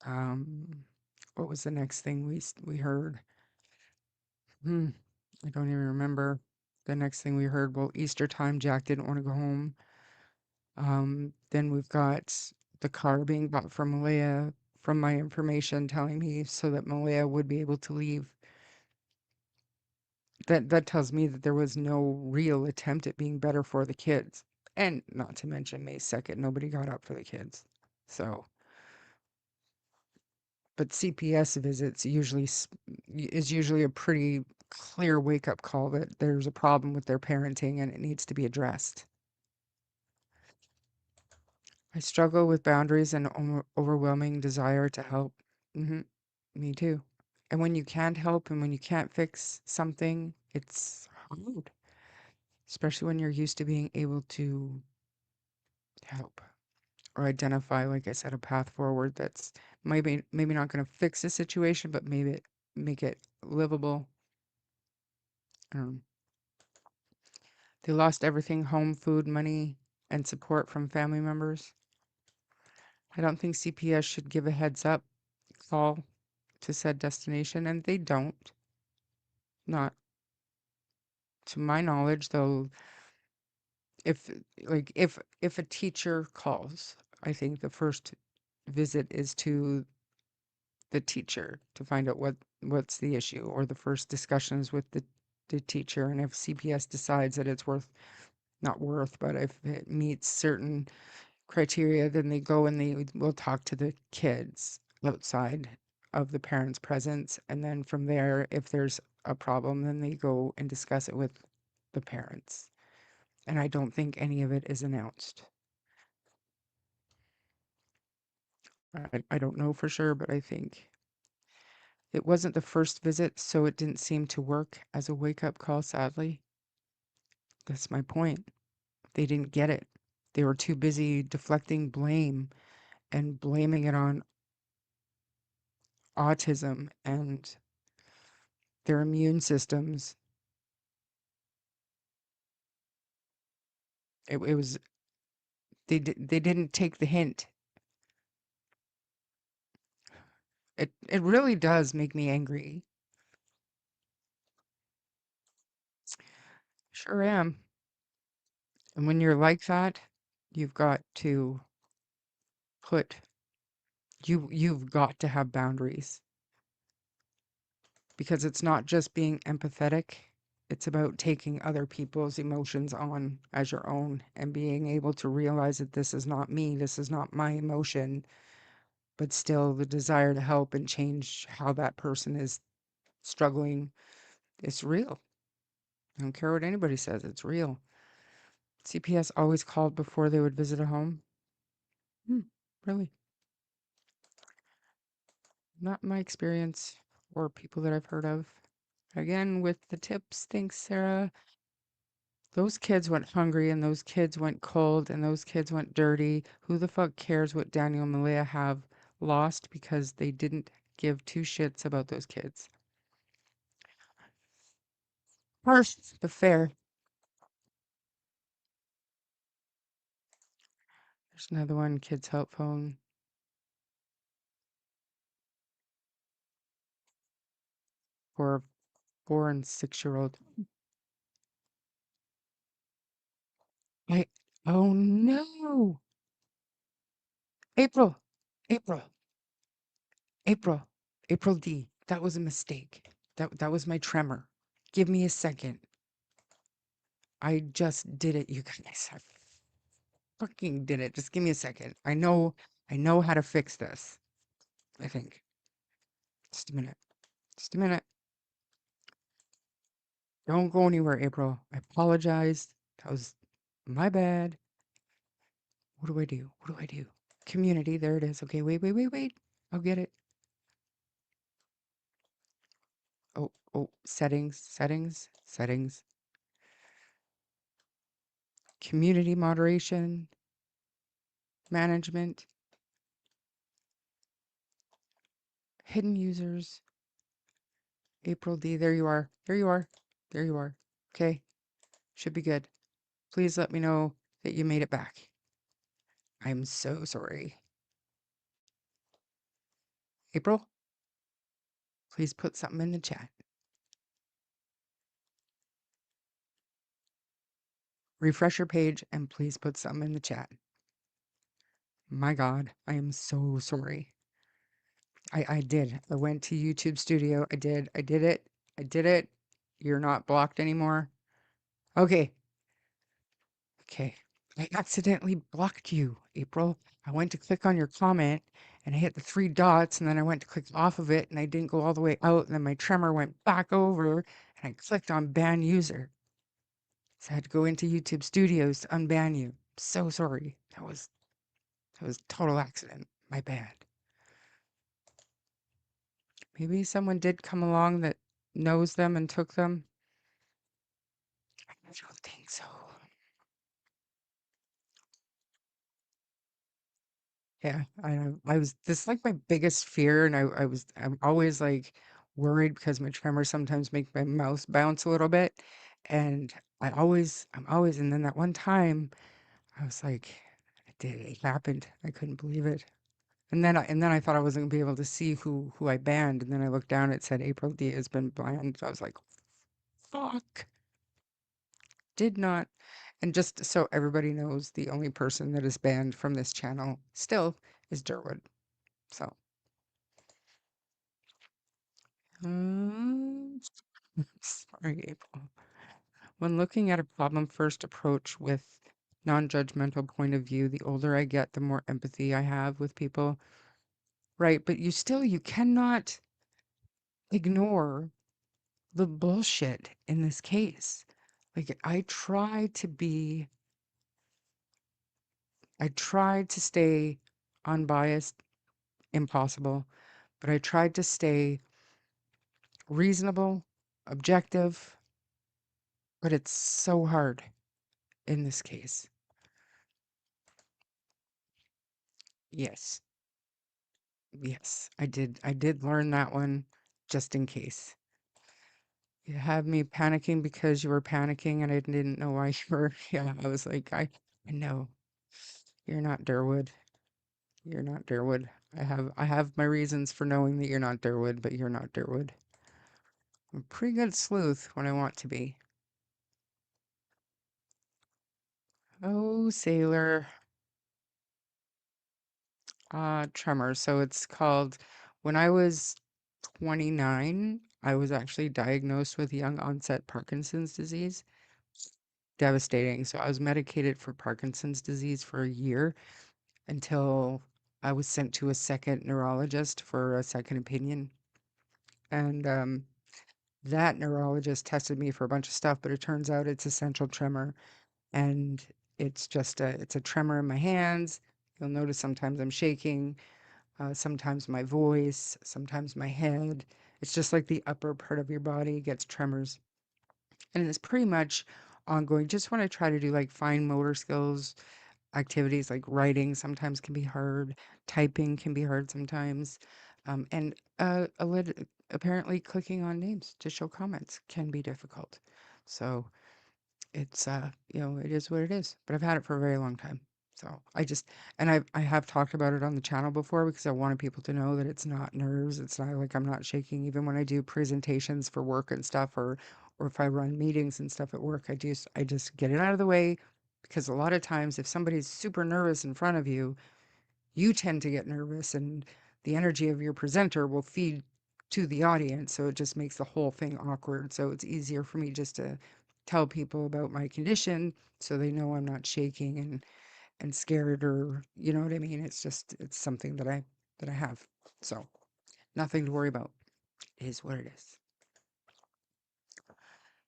um, what was the next thing we heard? Hmm, I don't even remember. The next thing we heard, well, Easter time, Jack didn't want to go home. Then we've got the car being bought for Malaya, from my information telling me so that Malaya would be able to leave. That tells me that there was no real attempt at being better for the kids. And not to mention May 2nd, nobody got up for the kids. So, but CPS visits is usually a pretty clear wake up call that there's a problem with their parenting and it needs to be addressed. I struggle with boundaries and overwhelming desire to help. Me too. And when you can't help and when you can't fix something, it's hard, especially when you're used to being able to help or identify, like I said, a path forward that's maybe not going to fix the situation, but maybe make it livable. Um, they lost everything: home, food, money, and support from family members. I don't think CPS should give a heads up call to said destination, and they don't. Not to my knowledge, though. If if a teacher calls, I think the first visit is to the teacher to find out what's the issue, or the first discussions with the teacher. And if CPS decides that it's not worth, but if it meets certain criteria, then they go and they will talk to the kids outside of the parents' presence. And then from there, if there's a problem, then they go and discuss it with the parents. And I don't think any of it is announced. I don't know for sure, but I think it wasn't the first visit, so it didn't seem to work as a wake-up call, sadly. That's my point. They didn't get it. They were too busy deflecting blame and blaming it on autism and their immune systems. It was they didn't take the hint. It really does make me angry. Sure am. And when you're like that, you've got to put you've got to have boundaries, because it's not just being empathetic. It's about taking other people's emotions on as your own and being able to realize that this is not me, this is not my emotion, but still the desire to help and change how that person is struggling. It's real. I don't care what anybody says, it's real. CPS always called before they would visit a home. Really? Not my experience or people that I've heard of. Again, with the tips, thanks, Sarah. Those kids went hungry and those kids went cold and those kids went dirty. Who the fuck cares what Daniel and Malia have lost because they didn't give two shits about those kids? Harsh, but fair. There's another one, kids help phone for 4 and 6-year-old. Oh no. April, April, April, April D. That was a mistake. That was my tremor. Give me a second. I just did it, you guys. I fucking did it. Just give me a second. I know how to fix this. I think. Just a minute. Just a minute. Don't go anywhere, April. I apologize. That was my bad. What do I do? What do I do? Community. There it is. Okay, wait, wait, wait, wait. I'll get it. Oh, oh, settings, settings, settings. Community moderation, management, hidden users, April D. There you are. There you are. There you are. Okay, should be good. Please let me know that you made it back. I'm so sorry. April, please put something in the chat. Refresh your page and please put something in the chat. My God, I am so sorry. I did. I went to YouTube Studio. I did. I did it. I did it. You're not blocked anymore. Okay. Okay. I accidentally blocked you, April. I went to click on your comment and I hit the three dots and then I went to click off of it and I didn't go all the way out and then my tremor went back over and I clicked on ban user. So I had to go into YouTube Studios to unban you. So sorry. That was total accident. My bad. Maybe someone did come along that knows them and took them. I don't think so. Yeah, I know. I was this is like my biggest fear, and I'm always like worried because my tremors sometimes make my mouse bounce a little bit, and I'm always, and then that one time I was like, it happened. I couldn't believe it. And then I thought I wasn't gonna be able to see who I banned, and then I looked down, it said April D has been banned. So I was like, fuck. Did not. And just so everybody knows, the only person that is banned from this channel still is Durwood. So, um, sorry, April. When looking at a problem first approach with non-judgmental point of view, the older I get, the more empathy I have with people. Right, but you cannot ignore the bullshit in this case. Like I tried to stay unbiased, impossible, but I tried to stay reasonable, objective, but it's so hard in this case. Yes. Yes, I did learn that one just in case. You had me panicking because you were panicking and I didn't know why you were. Yeah, I was like, I know. You're not Durwood. You're not Durwood. I have my reasons for knowing that you're not Durwood, but you're not Durwood. I'm a pretty good sleuth when I want to be. Oh, sailor. Tremor. So it's called, when I was 29, I was actually diagnosed with young onset Parkinson's disease. Devastating. So I was medicated for Parkinson's disease for a year until I was sent to a second neurologist for a second opinion. And that neurologist tested me for a bunch of stuff, but it turns out it's essential tremor. And it's a tremor in my hands. You'll notice sometimes I'm shaking. Sometimes my voice, sometimes my head. It's just like the upper part of your body gets tremors. And it's pretty much ongoing. Just when I try to do like fine motor skills activities like writing sometimes can be hard, typing can be hard sometimes. And apparently clicking on names to show comments can be difficult. So it's it is what it is, but I've had it for a very long time. So I have talked about it on the channel before because I wanted people to know that it's not nerves. It's not like I'm not shaking even when I do presentations for work and stuff, or if I run meetings and stuff at work. I just get it out of the way because a lot of times if somebody's super nervous in front of you, you tend to get nervous, and the energy of your presenter will feed to the audience. So it just makes the whole thing awkward. So it's easier for me just to tell people about my condition so they know I'm not shaking and scared, or you know what I mean? It's something that I have. So nothing to worry about. It is what it is.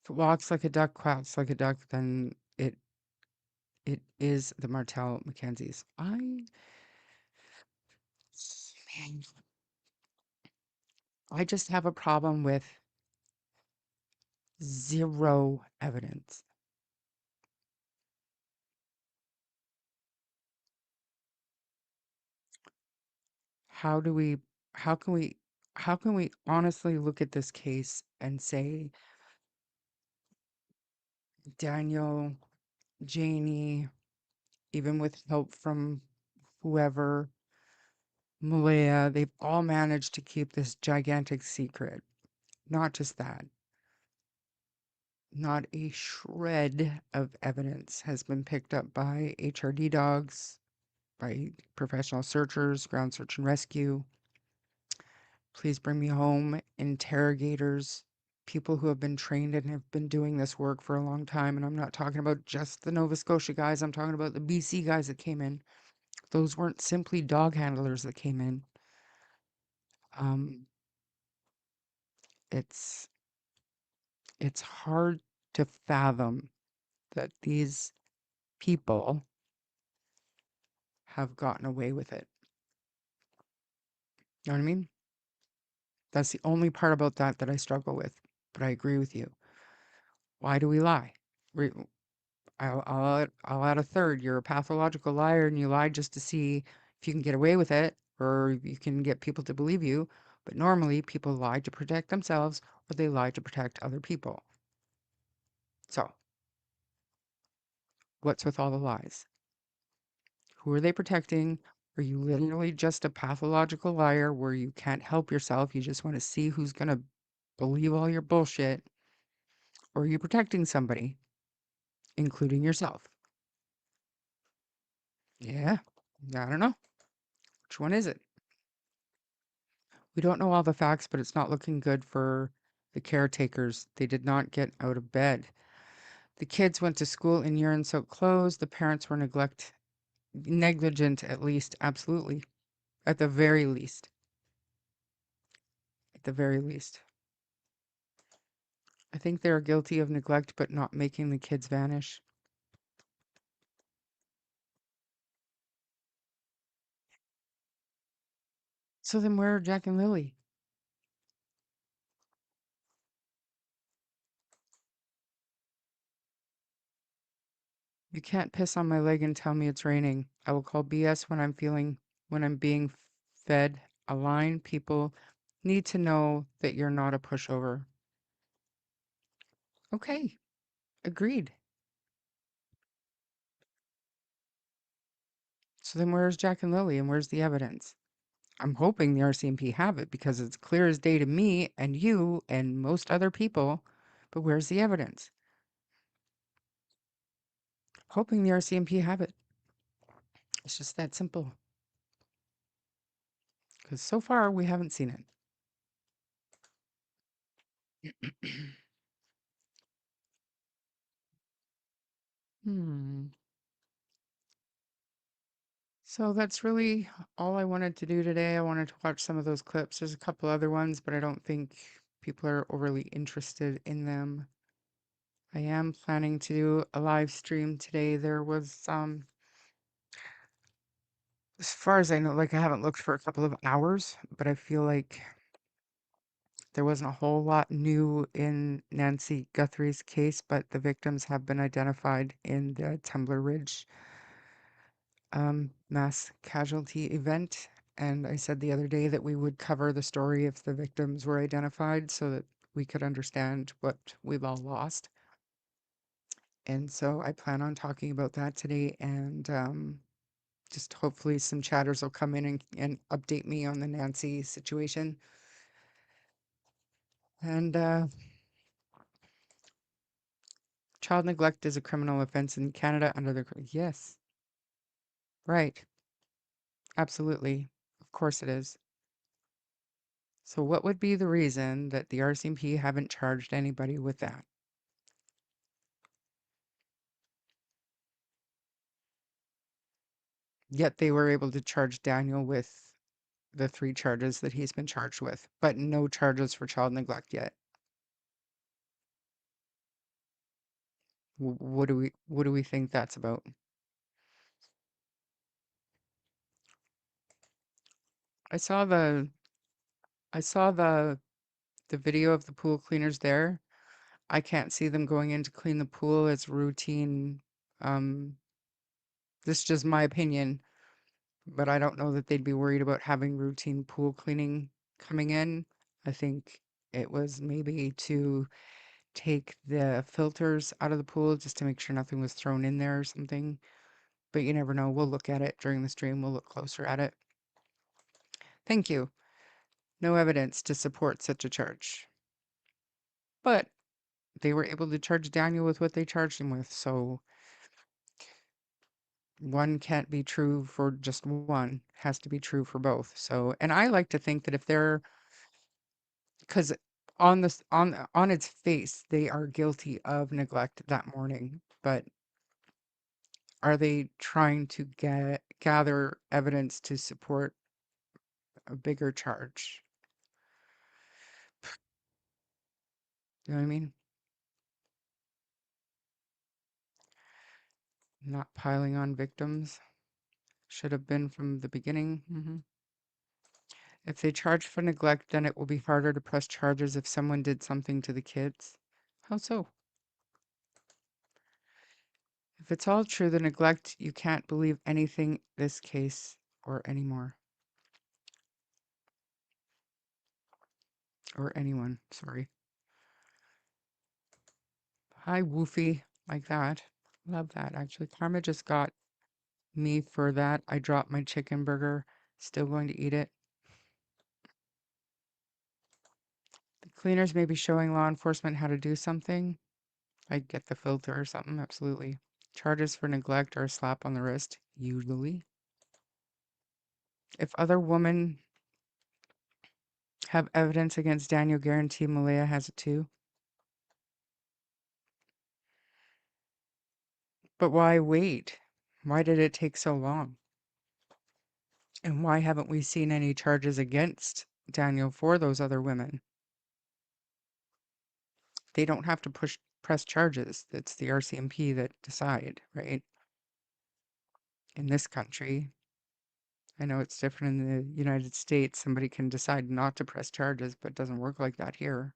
If it walks like a duck, quacks like a duck, then it is the Martell Mackenzies. Man, I just have a problem with zero evidence. How do we, how can we, how can we honestly look at this case and say, Daniel, Janie, even with help from whoever, Malaya, they've all managed to keep this gigantic secret. Not just that, not a shred of evidence has been picked up by HRD dogs, by professional searchers, ground search and rescue. Please bring me home, interrogators, people who have been trained and have been doing this work for a long time. And I'm not talking about just the Nova Scotia guys, I'm talking about the BC guys that came in. Those weren't simply dog handlers that came in. Um, it's it's hard to fathom that these people have gotten away with it. You know what I mean? That's the only part about that that I struggle with. But I agree with you. Why do we lie? Re- I'll add a third. You're a pathological liar and you lie just to see if you can get away with it or you can get people to believe you. But normally people lie to protect themselves or they lie to protect other people. So, what's with all the lies? Who are they protecting? Are you literally just a pathological liar where you can't help yourself? You just want to see who's going to believe all your bullshit? Or are you protecting somebody, including yourself? Yeah, I don't know. Which one is it? We don't know all the facts, but it's not looking good for the caretakers. They did not get out of bed. The kids went to school in urine-soaked clothes. The parents were negligent, at least. Absolutely. At the very least. At the very least. I think they are guilty of neglect, but not making the kids vanish. So then where are Jack and Lily? You can't piss on my leg and tell me it's raining. I will call BS when I'm being fed a line. People need to know that you're not a pushover. Okay, agreed. So then where's Jack and Lily and where's the evidence? I'm hoping the RCMP have it because it's clear as day to me and you and most other people, but where's the evidence? Hoping the RCMP have it. It's just that simple. Because so far we haven't seen it. Hmm. So that's really all I wanted to do today. I wanted to watch some of those clips. There's a couple other ones, but I don't think people are overly interested in them. I am planning to do a live stream today. There was, as far as I know, like I haven't looked for a couple of hours, but I feel like there wasn't a whole lot new in Nancy Guthrie's case, but the victims have been identified in the Tumbler Ridge mass casualty event. And I said the other day that we would cover the story if the victims were identified so that we could understand what we've all lost. And so I plan on talking about that today, and just hopefully some chatters will come in and update me on the Nancy situation. And Child neglect is a criminal offense in Canada under the yes, right. Absolutely. Of course it is. So what would be the reason that the RCMP haven't charged anybody with that? Yet they were able to charge Daniel with the 3 charges that he's been charged with, but no charges for child neglect yet. What do we think that's about? I saw the I saw the video of the pool cleaners there. I can't see them going in to clean the pool as routine. Um, this is just my opinion, but I don't know that they'd be worried about having routine pool cleaning coming in. I think it was maybe to take the filters out of the pool just to make sure nothing was thrown in there or something. But you never know. We'll look at it during the stream. We'll look closer at it. Thank you. No evidence to support such a charge. But they were able to charge Daniel with what they charged him with. So one can't be true for just one, has to be true for both. So, and I like to think that if they're, because on this, on its face, they are guilty of neglect that morning, but are they trying to gather evidence to support a bigger charge? You know what I mean? Not piling on victims. Should have been from the beginning. If they charge for neglect, then it will be harder to press charges if someone did something to the kids. How so? If it's all true, the neglect, you can't believe anything this case or anymore. Or anyone, sorry. Hi, Woofy, like that. Love that, actually. Karma just got me for that. I dropped my chicken burger. Still going to eat it. The cleaners may be showing law enforcement how to do something. Like get the filter or something, absolutely. Charges for neglect are a slap on the wrist, usually. If other women have evidence against Daniel, guarantee Malaya has it too. But why wait? Why did it take so long? And why haven't we seen any charges against Daniel for those other women? They don't have to press charges. It's the RCMP that decide, right? In this country, I know it's different in the United States. Somebody can decide not to press charges, but it doesn't work like that here.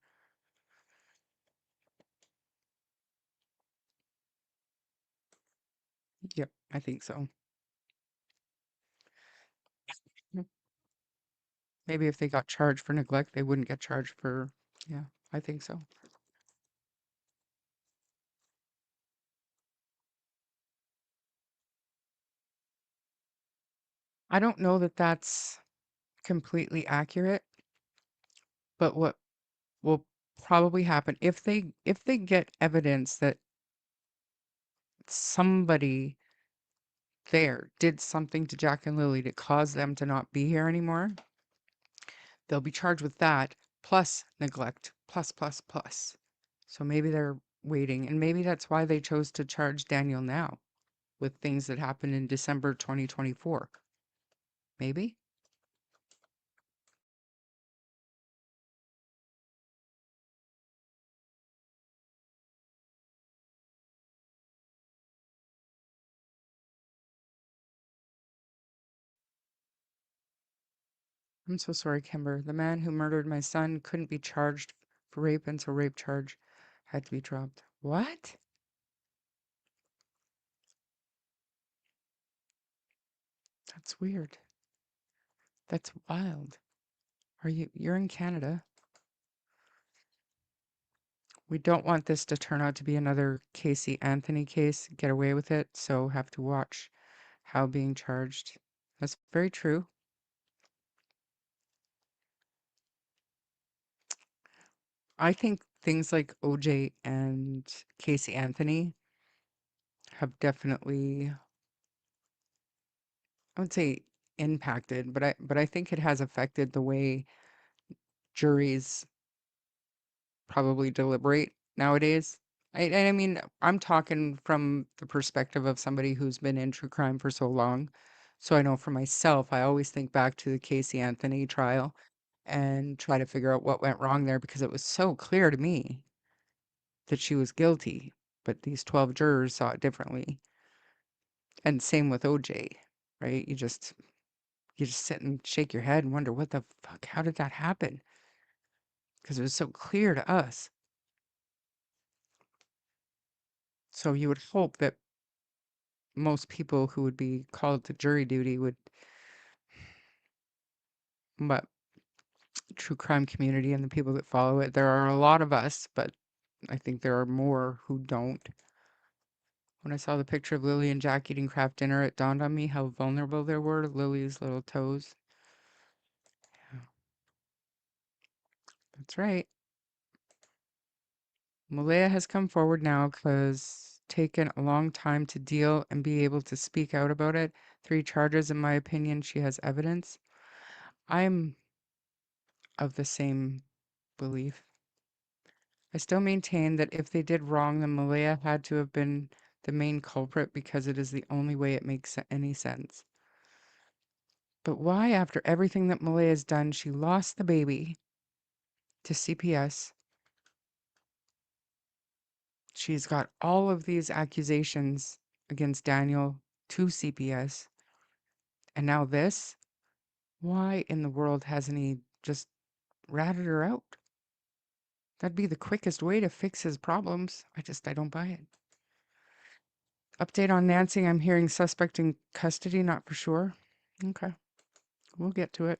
Yep, I think so. Maybe if they got charged for neglect, they wouldn't get charged for, yeah, I think so. I don't know that that's completely accurate, but what will probably happen if they get evidence that somebody there did something to Jack and Lily to cause them to not be here anymore, they'll be charged with that plus neglect plus. So maybe they're waiting, and maybe that's why they chose to charge Daniel now with things that happened in December 2024. Maybe. I'm so sorry, Kimber. The man who murdered my son couldn't be charged for rape until rape charge had to be dropped. What? That's weird. That's wild. You're in Canada. We don't want this to turn out to be another Casey Anthony case, get away with it, so have to watch how being charged. That's very true. I think things like OJ and Casey Anthony have definitely, I would say, impacted, but I think it has affected the way juries probably deliberate nowadays. I mean, I'm talking from the perspective of somebody who's been in true crime for so long. So I know for myself, I always think back to the Casey Anthony trial and try to figure out what went wrong there because it was so clear to me that she was guilty, but these 12 jurors saw it differently. And same with OJ, right? You just sit and shake your head and wonder what the fuck, how did that happen? Because it was so clear to us. So you would hope that most people who would be called to jury duty would, but true crime community and the people that follow it, there are a lot of us, but I think there are more who don't. When I saw the picture of Lily and Jack eating craft dinner, it dawned on me how vulnerable they were to Lily's little toes. Yeah, that's right. Malaya has come forward now because taken a long time to deal and be able to speak out about it. 3 charges, in my opinion, she has evidence. I'm of the same belief. I still maintain that if they did wrong, then Malaya had to have been the main culprit because it is the only way it makes any sense. But why, after everything that Malaya's done, she lost the baby to CPS? She's got all of these accusations against Daniel to CPS, and now this? Why in the world hasn't he just ratted her out? That'd be the quickest way to fix his problems. I don't buy it. Update on Nancy. I'm hearing suspect in custody, not for sure. Okay, we'll get to it.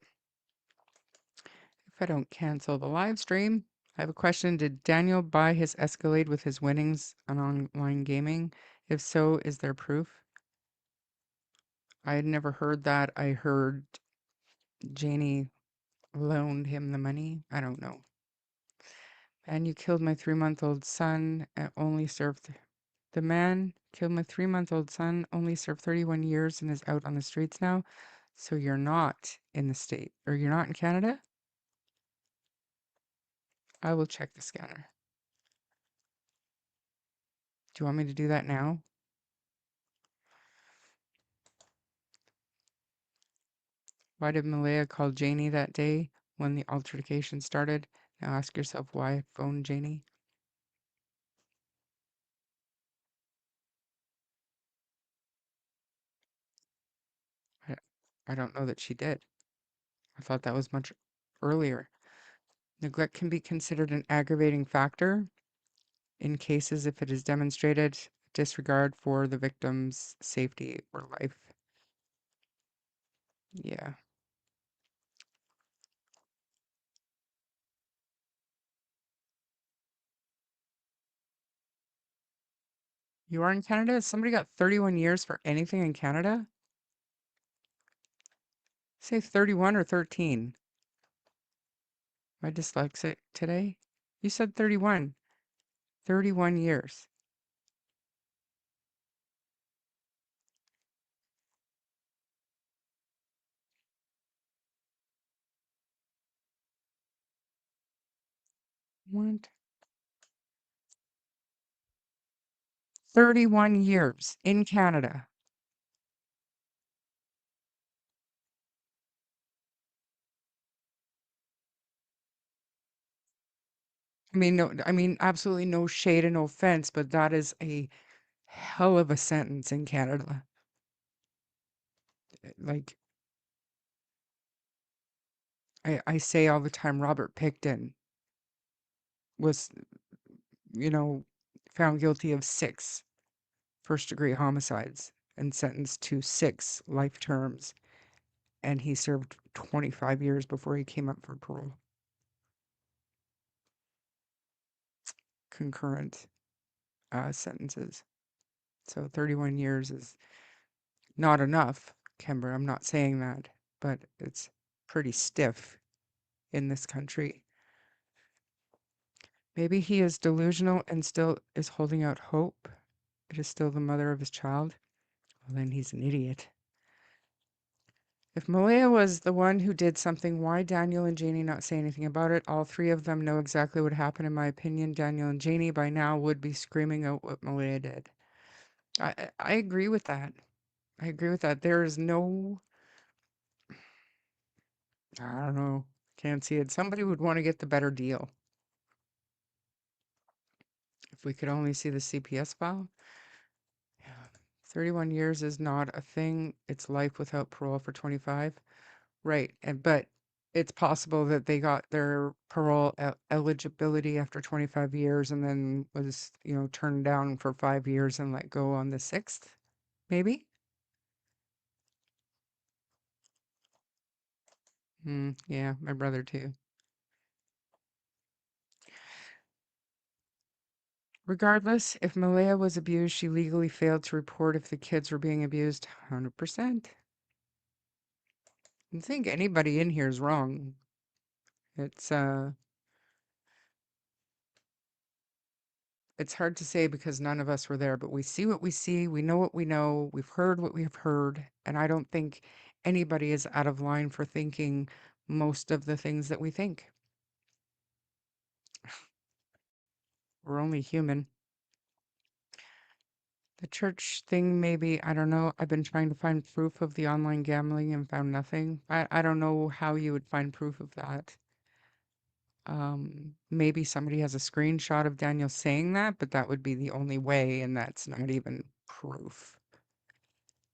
If I don't cancel the live stream, I have a question. Did Daniel buy his Escalade with his winnings on online gaming? If so, is there proof? I had never heard that. I heard Janie loaned him the money. I don't know. And you killed my 3-month-old son and only served. The man killed my 3-month-old son, only served 31 years and is out on the streets now. So you're not in the state, or you're not in Canada? I will check the scanner. Do you want me to do that now? Why did Malaya call Janie that day when the altercation started? Now ask yourself why I phoned Janie. I, I don't know that she did. I thought that was much earlier. Neglect can be considered an aggravating factor in cases if it is demonstrated disregard for the victim's safety or life. Yeah. You are in Canada? Somebody got 31 years for anything in Canada? Say 31 or 13. Am I dyslexic today? You said 31. 31 years. What? 31 years in Canada. Absolutely no shade and no offense, but that is a hell of a sentence in Canada. Like, I say all the time, Robert Pickton was, you know, found guilty of 6 first-degree homicides and sentenced to 6 life terms, and he served 25 years before he came up for parole. Concurrent sentences. So 31 years is not enough, Kimber. I'm not saying that, but it's pretty stiff in this country. Maybe he is delusional and still is holding out hope. It is still the mother of his child. Well, then he's an idiot. If Malaya was the one who did something, why Daniel and Janie not say anything about it? All three of them know exactly what happened. In my opinion, Daniel and Janie by now would be screaming out what Malaya did. I agree with that. I agree with that. There is no, I don't know, can't see it. Somebody would want to get the better deal. If we could only see the CPS file. Yeah. 31 years is not a thing. It's life without parole for 25. Right. But it's possible that they got their parole eligibility after 25 years and then was, turned down for 5 years and let go on the 6th, maybe? Yeah, my brother too. Regardless, if Malaya was abused, she legally failed to report if the kids were being abused. 100%. I think anybody in here is wrong. It's hard to say because none of us were there, but we see what we see, we know what we know, we've heard what we have heard, and I don't think anybody is out of line for thinking most of the things that we think. We're only human. The church thing, maybe, I don't know. I've been trying to find proof of the online gambling and found nothing. I don't know how you would find proof of that. Maybe somebody has a screenshot of Daniel saying that, but that would be the only way, and that's not even proof.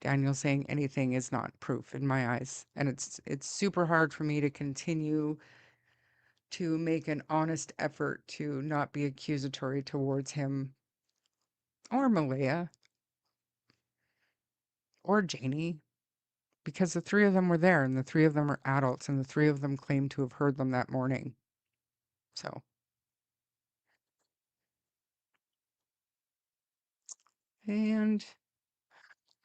Daniel saying anything is not proof in my eyes, and it's super hard for me to continue to make an honest effort to not be accusatory towards him or Malaya or Janie, because the three of them were there, and the three of them are adults, and the three of them claim to have heard them that morning. So, and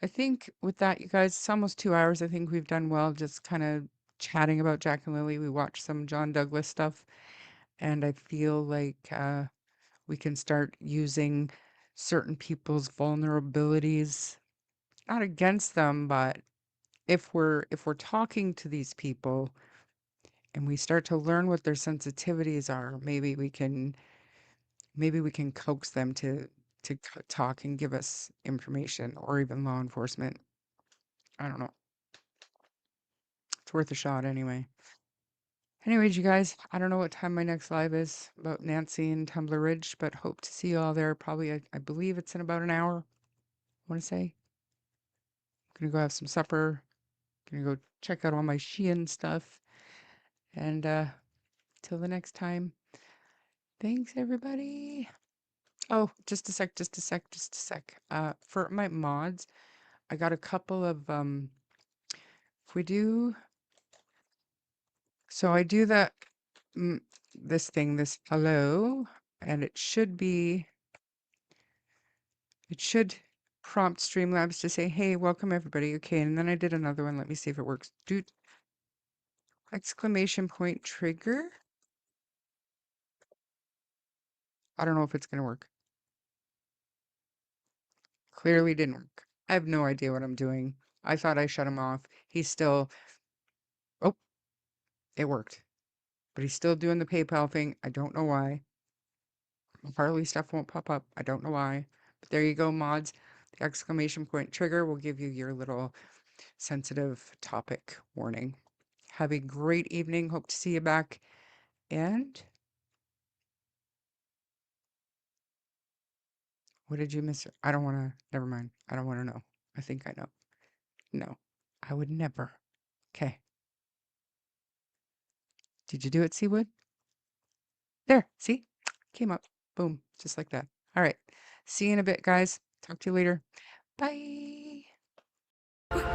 I think with that, you guys, it's almost 2 hours. I think we've done well just kind of chatting about Jack and Lily. We watched some John Douglas stuff, and I feel like we can start using certain people's vulnerabilities, not against them, but if we're talking to these people and we start to learn what their sensitivities are, maybe we can coax them to talk and give us information, or even law enforcement. I don't know. It's worth a shot anyway. Anyways, you guys, I don't know what time my next live is about Nancy and Tumbler Ridge, but hope to see you all there. Probably, I believe it's in about an hour, I want to say. I'm gonna go have some supper. Gonna go check out all my Shein stuff. And till the next time, thanks everybody. Oh, just a sec. For my mods, I got a couple of if we do, so I do that this hello, and it should prompt Streamlabs to say, hey, welcome everybody. Okay, and then I did another one. Let me see if it works. Dude, exclamation point trigger. I don't know if it's gonna work. Clearly didn't work. I have no idea what I'm doing. I thought I shut him off. He's still, oh, it worked. But he's still doing the PayPal thing. I don't know why. Harley stuff won't pop up. I don't know why. But there you go, mods. The exclamation point trigger will give you your little sensitive topic warning. Have a great evening. Hope to see you back. And what did you miss? I don't want to, never mind. I don't want to know. I think I know. No, I would never. Okay. Did you do it, Seawood? There, see? Came up. Boom. Just like that. All right. See you in a bit, guys. Talk to you later. Bye. We're